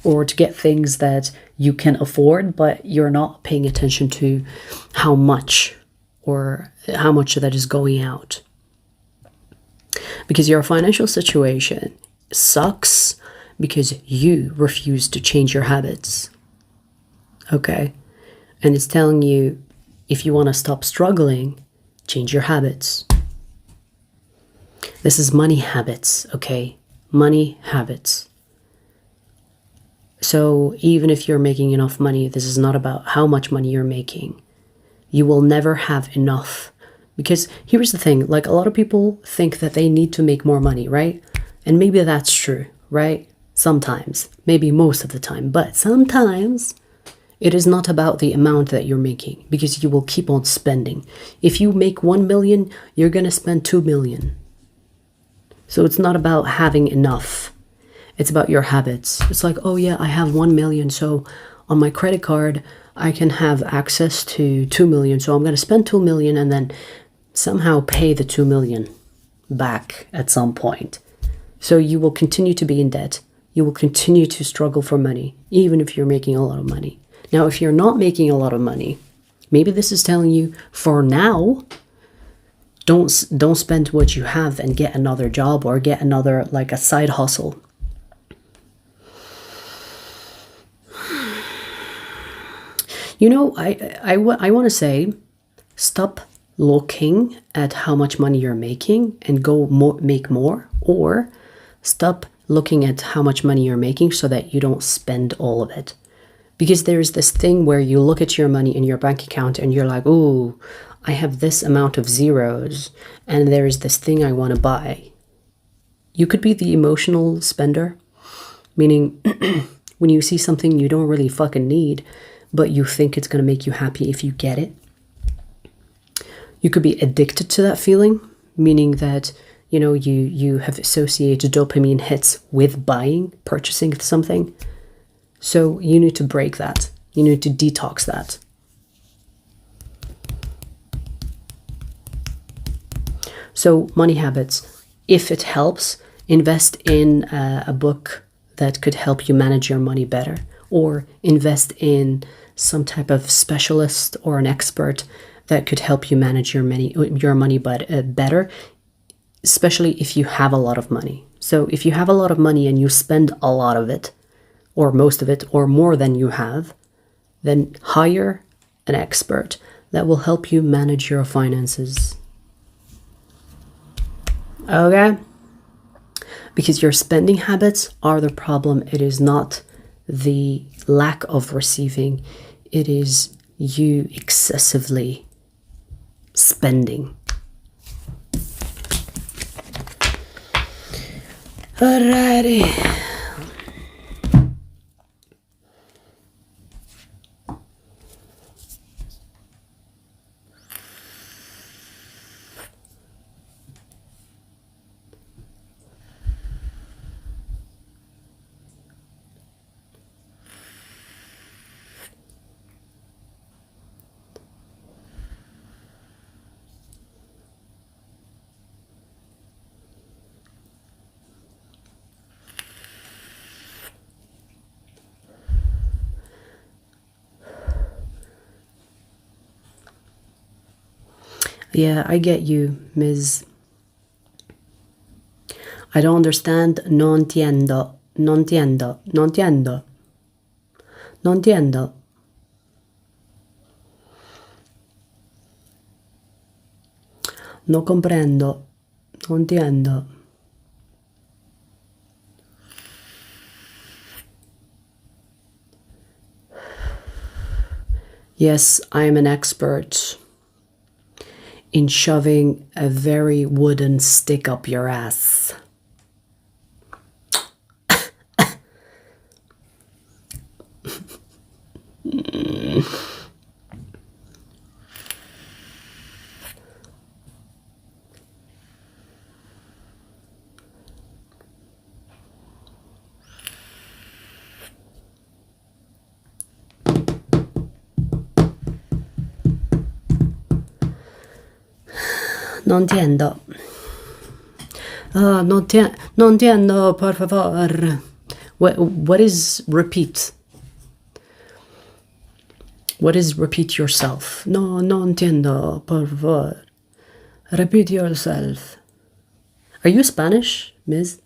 or to get things that you can afford, but you're not paying attention to how much, or how much that is going out. Because your financial situation sucks because you refuse to change your habits, okay? And it's telling you, if you want to stop struggling, change your habits. This is money habits, okay? Money habits. So even if you're making enough money, this is not about how much money you're making. You will never have enough. Because here's the thing, like, a lot of people think that they need to make more money, right? And maybe that's true, right? Sometimes, maybe most of the time, but sometimes it is not about the amount that you're making, because you will keep on spending. If you make 1 million, you're going to spend 2 million. So it's not about having enough. It's about your habits. It's like, oh yeah, I have 1 million, so on my credit card, I can have access to 2 million. So I'm going to spend 2 million and then somehow pay the 2 million back at some point. So you will continue to be in debt. You will continue to struggle for money, even if you're making a lot of money. Now, if you're not making a lot of money, maybe this is telling you, for now, don't spend what you have and get another job, or get another, like, a side hustle. You know, I want to say, stop looking at how much money you're making and go make more, or stop looking at how much money you're making so that you don't spend all of it. Because there's this thing where you look at your money in your bank account and you're like, ooh, I have this amount of zeros and there's this thing I want to buy. You could be the emotional spender, meaning when you see something you don't really fucking need, but you think it's going to make you happy if you get it. You could be addicted to that feeling, meaning that, you know, you have associated dopamine hits with buying, purchasing something. So you need to break that. You need to detox that. So money habits, if it helps, invest in a book that could help you manage your money better, or invest in some type of specialist or an expert that could help you manage your money better, especially if you have a lot of money. So if you have a lot of money and you spend a lot of it, or most of it, or more than you have, then hire an expert that will help you manage your finances. Okay? Because your spending habits are the problem. It is not the lack of receiving. It is you excessively spending. Alrighty. Yeah, I get you, Ms. I don't understand. No entiendo. No entiendo. No entiendo. No entiendo. No comprendo. No entiendo. Yes, I am an expert in shoving a very wooden stick up your ass. No entiendo. No entiendo, por favor. What is repeat? What is repeat yourself? No entiendo, por favor. Repeat yourself. Are you Spanish, Ms.?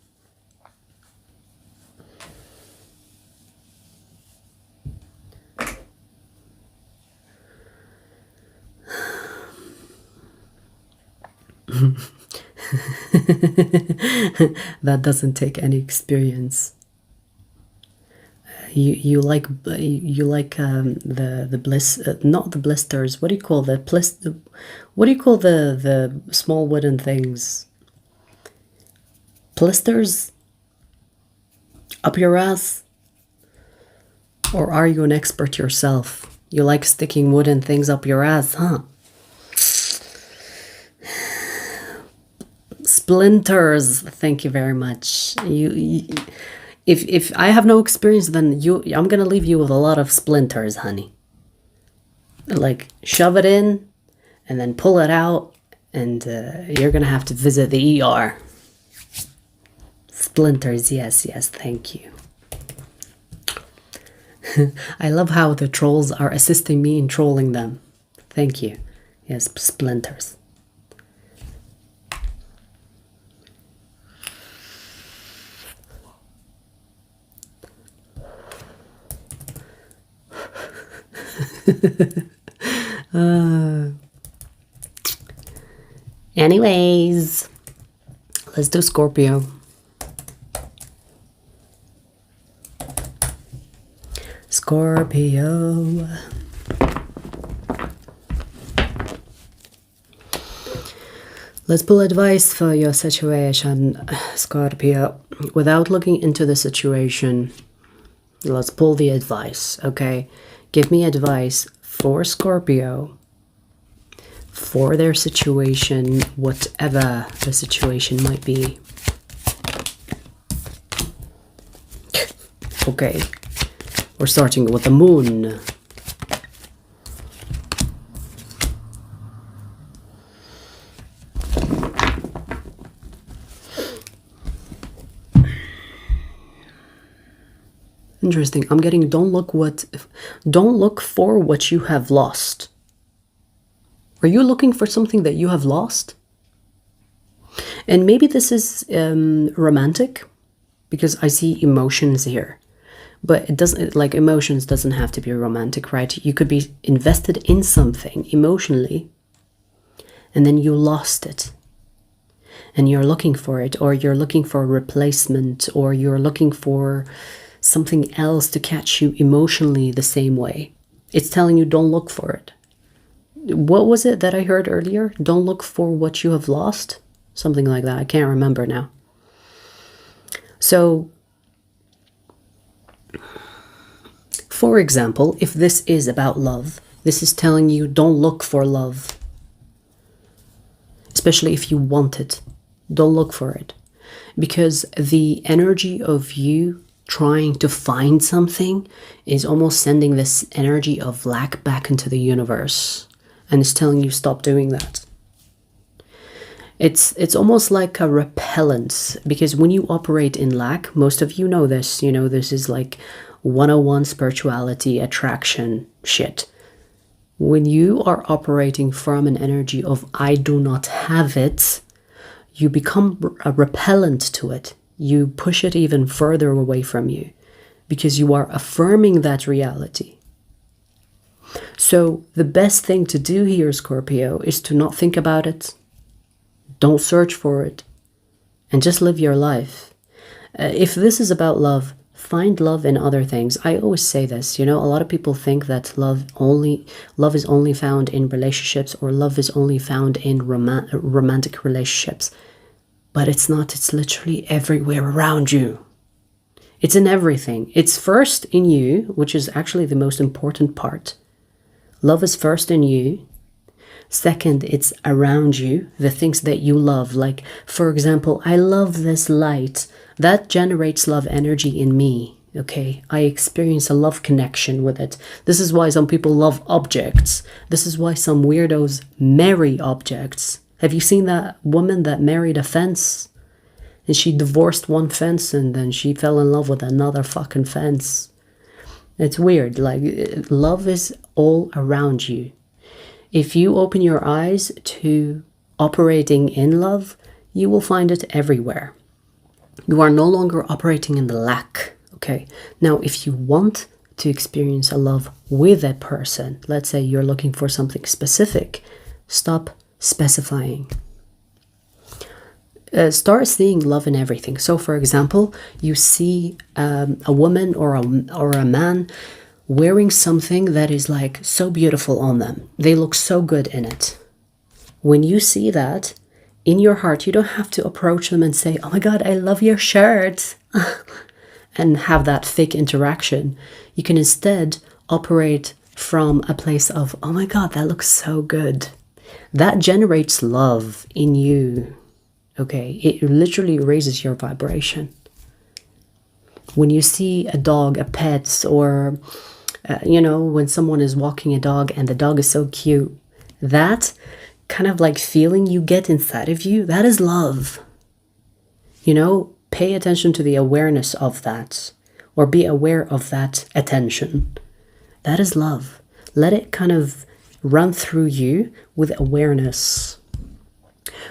That doesn't take any experience. You like the bliss, not the blisters. What do you call the What do you call the small wooden things? Blisters up your ass? Or are you an expert yourself? You like sticking wooden things up your ass, huh? Splinters. Thank you very much. If I have no experience, then I'm gonna leave you with a lot of splinters, honey. Like, shove it in and then pull it out, and you're gonna have to visit the ER. Splinters, yes, thank you. I love how the trolls are assisting me in trolling them. Thank you. Yes, splinters. Anyways, let's do Scorpio. Scorpio. Let's pull advice for your situation, Scorpio. Without looking into the situation, let's pull the advice, okay? Give me advice for Scorpio, for their situation, whatever the situation might be. Okay, we're starting with the moon. Interesting. I'm getting don't look for what you have lost. Are you looking for something that you have lost? And maybe this is romantic, because I see emotions here. But it doesn't, like, emotions doesn't have to be romantic, right? You could be invested in something emotionally, and then you lost it. And you're looking for it, or you're looking for a replacement, or you're looking for something else to catch you emotionally the same way. It's telling you don't look for it. What was it that I heard earlier? Don't look for what you have lost? Something like that. I can't remember now. So, for example, if this is about love, this is telling you don't look for love. Especially if you want it. Don't look for it. Because the energy of you trying to find something is almost sending this energy of lack back into the universe, and it's telling you stop doing that. It's almost like a repellent, because when you operate in lack, most of you know this, this is like 101 spirituality attraction shit. When you are operating from an energy of I do not have it, you become a repellent to it. You push it even further away from you, because you are affirming that reality. So the best thing to do here, Scorpio, is to not think about it. Don't search for it. And just live your life. If this is about love, Find love in other things. I always say this, you know, a lot of people think that love is only found in relationships, or love is only found in romantic relationships. But it's not. It's literally everywhere around you. It's in everything. It's first in you, which is actually the most important part. Love is first in you. Second, it's around you, the things that you love. Like, for example, I love this light. That generates love energy in me, okay? I experience a love connection with it. This is why some people love objects. This is why some weirdos marry objects. Have you seen that woman that married a fence? And she divorced one fence and then she fell in love with another fucking fence. It's weird. Like, love is all around you. If you open your eyes to operating in love, you will find it everywhere. You are no longer operating in the lack, okay? Now, if you want to experience a love with a person, let's say you're looking for something specific, stop specifying. Start seeing love in everything. So, for example, you see a woman or a man wearing something that is like so beautiful on them. They look so good in it. When you see that, in your heart, you don't have to approach them and say, oh my God, I love your shirt, and have that fake interaction. You can instead operate from a place of, oh my God, that looks so good. That generates love in you, okay? It literally raises your vibration. When you see a dog, a pet, or you know, when someone is walking a dog and the dog is so cute, that kind of like feeling you get inside of you, that is love. You know, pay attention to the awareness of that, or be aware of that attention. That is love. Let it kind of run through you with awareness.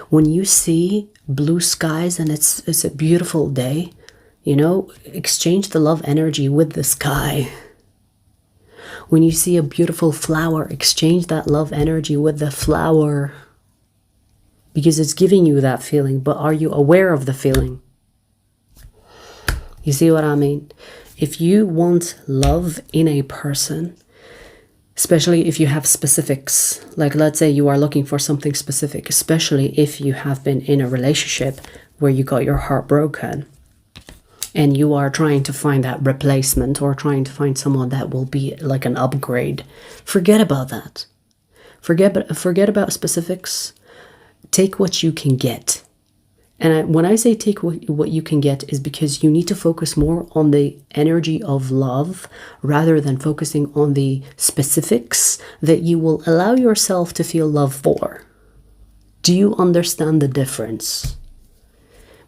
When you see blue skies and it's a beautiful day, you know, exchange the love energy with the sky. When you see a beautiful flower, exchange that love energy with the flower, because it's giving you that feeling. But are you aware of the feeling? You see what I mean? If you want love in a person, especially if you have specifics, like let's say you are looking for something specific, especially if you have been in a relationship where you got your heart broken, and you are trying to find that replacement, or trying to find someone that will be like an upgrade, forget about that. Forget about specifics. Take what you can get. And when I say take what you can get, is because you need to focus more on the energy of love rather than focusing on the specifics that you will allow yourself to feel love for. Do you understand the difference?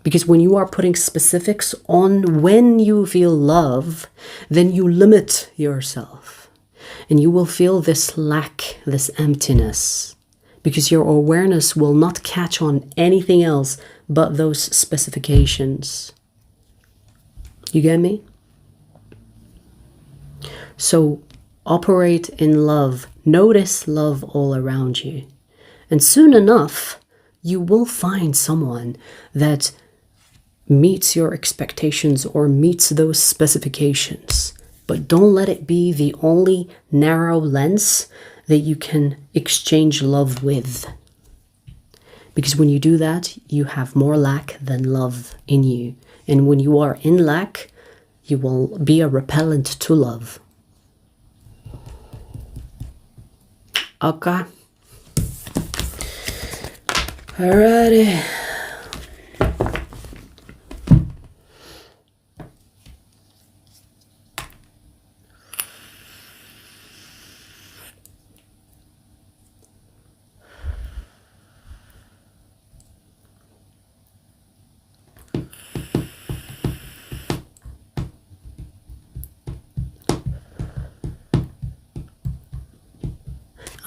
Because when you are putting specifics on when you feel love, then you limit yourself. And you will feel this lack, this emptiness. Because your awareness will not catch on anything else but those specifications. You get me? So operate in love. Notice love all around you. And soon enough, you will find someone that meets your expectations or meets those specifications. But don't let it be the only narrow lens that you can exchange love with. Because when you do that, you have more lack than love in you. And when you are in lack, you will be a repellent to love. Okay. Alrighty.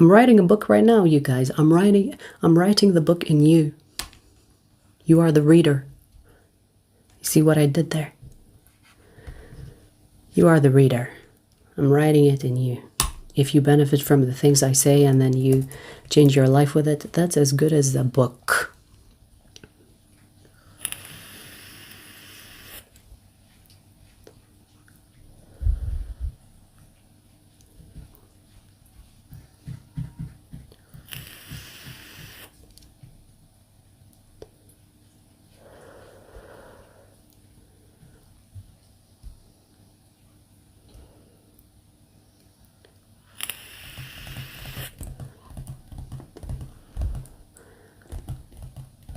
I'm writing a book right now, you guys. I'm writing the book in you. You are the reader. You see what I did there? You are the reader. I'm writing it in you. If you benefit from the things I say and then you change your life with it, that's as good as a book.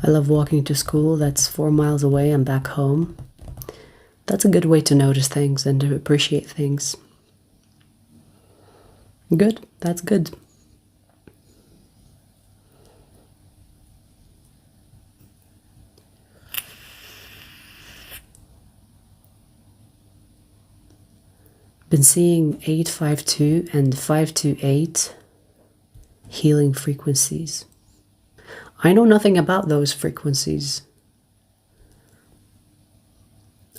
I love walking to school that's 4 miles away and back home. That's a good way to notice things and to appreciate things. Good, that's good. Been seeing 852 and 528 healing frequencies. I know nothing about those frequencies.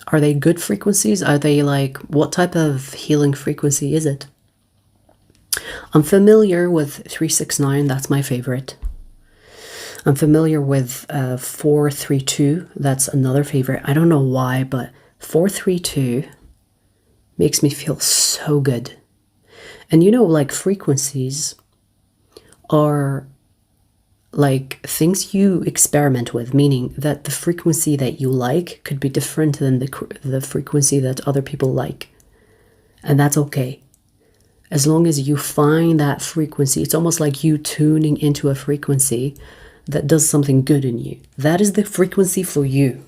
Are they good frequencies? Are they like, what type of healing frequency is it? I'm familiar with 369, that's my favorite. I'm familiar with 432, that's another favorite. I don't know why, but 432 makes me feel so good. And you know, like frequencies are like things you experiment with, meaning that the frequency that you like could be different than the frequency that other people like. And that's okay. As long as you find that frequency, it's almost like you tuning into a frequency that does something good in you. That is the frequency for you.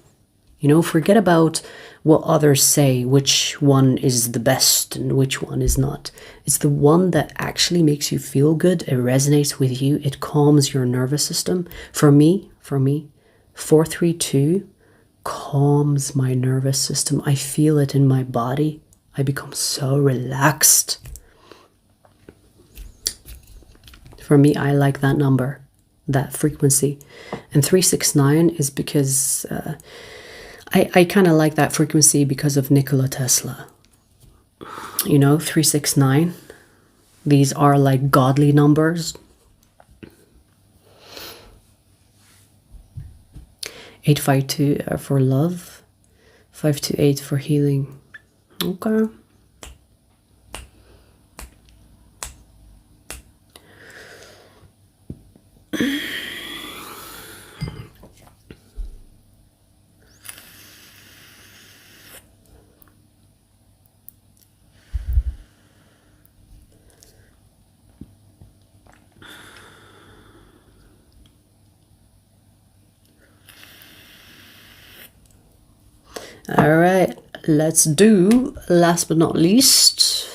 You know, forget about what others say, which one is the best and which one is not. It's the one that actually makes you feel good. It resonates with you. It calms your nervous system. For me, 432 calms my nervous system. I feel it in my body. I become so relaxed. For me, I like that number, that frequency. And 369 is because I kind of like that frequency because of Nikola Tesla. You know, 369. These are like godly numbers. 852 are for love. 528 for healing. Okay. All right, let's do, last but not least,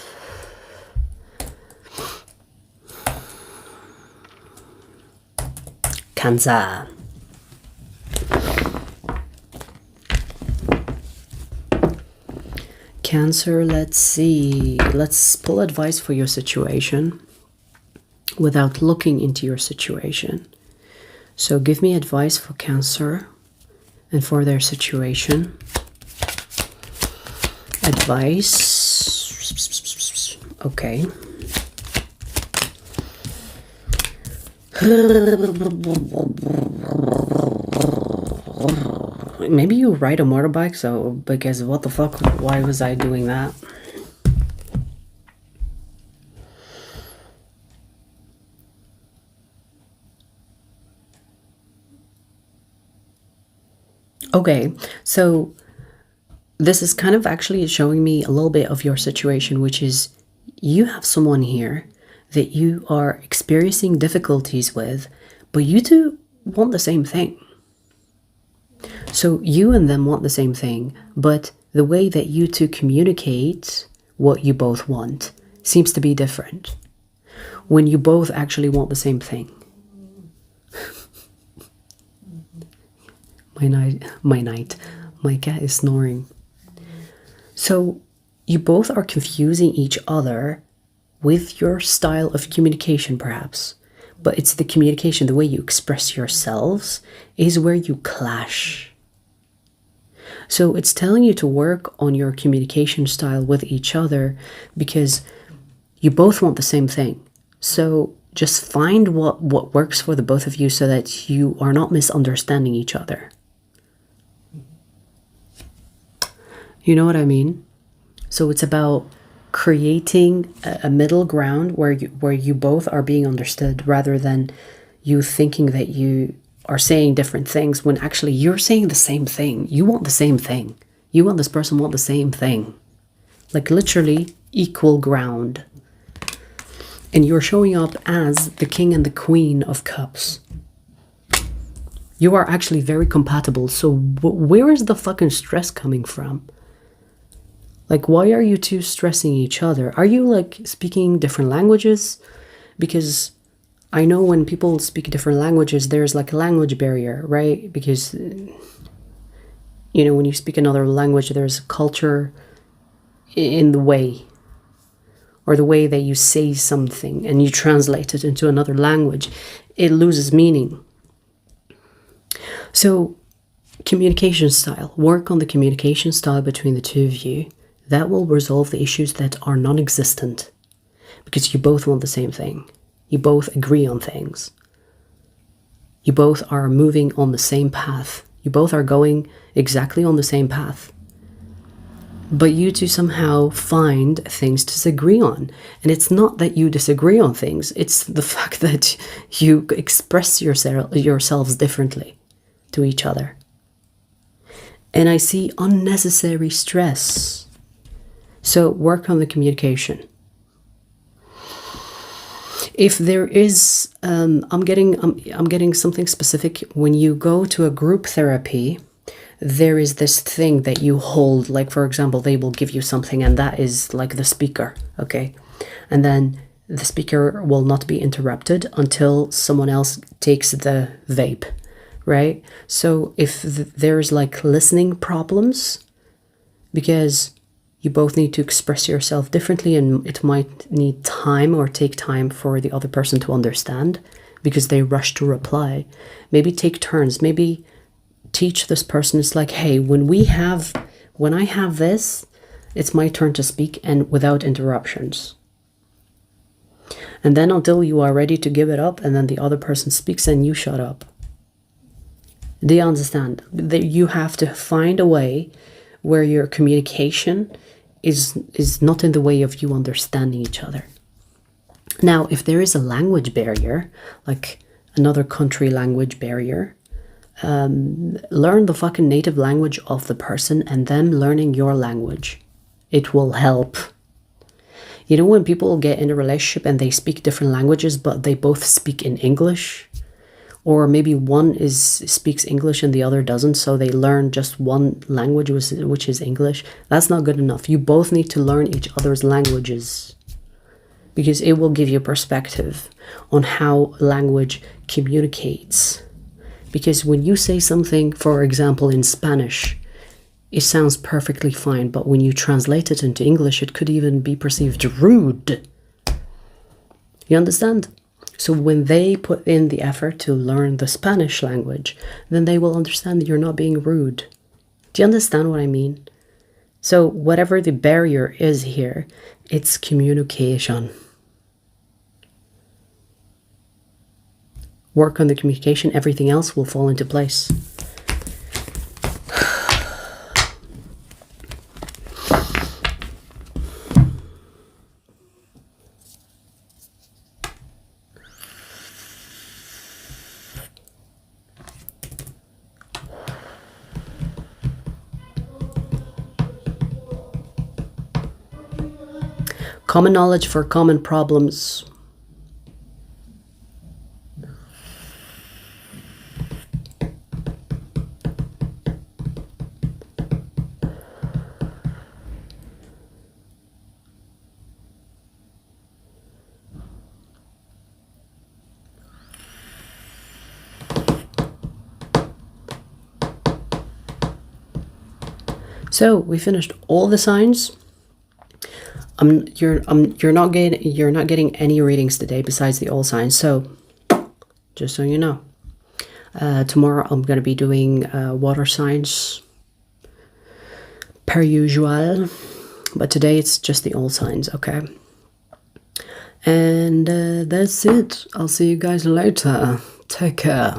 Cancer. Cancer, let's see. Let's pull advice for your situation without looking into your situation. So give me advice for Cancer and for their situation. Advice. Okay. Maybe you ride a motorbike, so because what the fuck, why was I doing that? Okay, so this is kind of actually showing me a little bit of your situation, which is you have someone here that you are experiencing difficulties with, but you two want the same thing. So you and them want the same thing, but the way that you two communicate what you both want seems to be different when you both actually want the same thing. My cat is snoring. So you both are confusing each other with your style of communication, perhaps. But it's the communication, the way you express yourselves is where you clash. So it's telling you to work on your communication style with each other because you both want the same thing. So just find what works for the both of you so that you are not misunderstanding each other. You know what I mean? So it's about creating a middle ground where you both are being understood rather than you thinking that you are saying different things when actually you're saying the same thing. You want the same thing. You and this person want the same thing. Like literally equal ground. And you're showing up as the king and the queen of cups. You are actually very compatible. So where is the fucking stress coming from? Like, why are you two stressing each other? Are you like speaking different languages? Because I know when people speak different languages, there's like a language barrier, right? Because, you know, when you speak another language, there's a culture in the way, or the way that you say something and you translate it into another language, it loses meaning. So communication style, work on the communication style between the two of you. That will resolve the issues that are non-existent, because you both want the same thing. You both agree on things. You both are moving on the same path. You both are going exactly on the same path. But you two somehow find things to disagree on. And it's not that you disagree on things. It's the fact that you express yourselves differently to each other. And I see unnecessary stress. So work on the communication. If there is, I'm getting something specific. When you go to a group therapy, there is this thing that you hold, like for example, they will give you something and that is like the speaker, okay? And then the speaker will not be interrupted until someone else takes the vape, right? So if there's like listening problems, because you both need to express yourself differently and it might need time or take time for the other person to understand because they rush to reply, maybe take turns, maybe teach this person. It's like, hey, when I have this, it's my turn to speak and without interruptions. And then until you are ready to give it up, and then the other person speaks and you shut up. Do you understand? That you have to find a way where your communication is not in the way of you understanding each other. Now, if there is a language barrier, like another country language barrier, learn the fucking native language of the person and them learning your language. It will help. You know, when people get in a relationship and they speak different languages, but they both speak in English, or maybe one speaks English and the other doesn't, so they learn just one language, which is English. That's not good enough. You both need to learn each other's languages, because it will give you perspective on how language communicates. Because when you say something, for example, in Spanish, it sounds perfectly fine, but when you translate it into English, it could even be perceived rude. You understand? So when they put in the effort to learn the Spanish language, then they will understand that you're not being rude. Do you understand what I mean? So whatever the barrier is here, it's communication. Work on the communication, everything else will fall into place. Common knowledge for common problems. So we finished all the signs. You're not getting any readings today besides the all signs. So just so you know, tomorrow I'm gonna be doing water signs per usual, but today it's just the all signs. Okay, and that's it. I'll see you guys later. Take care.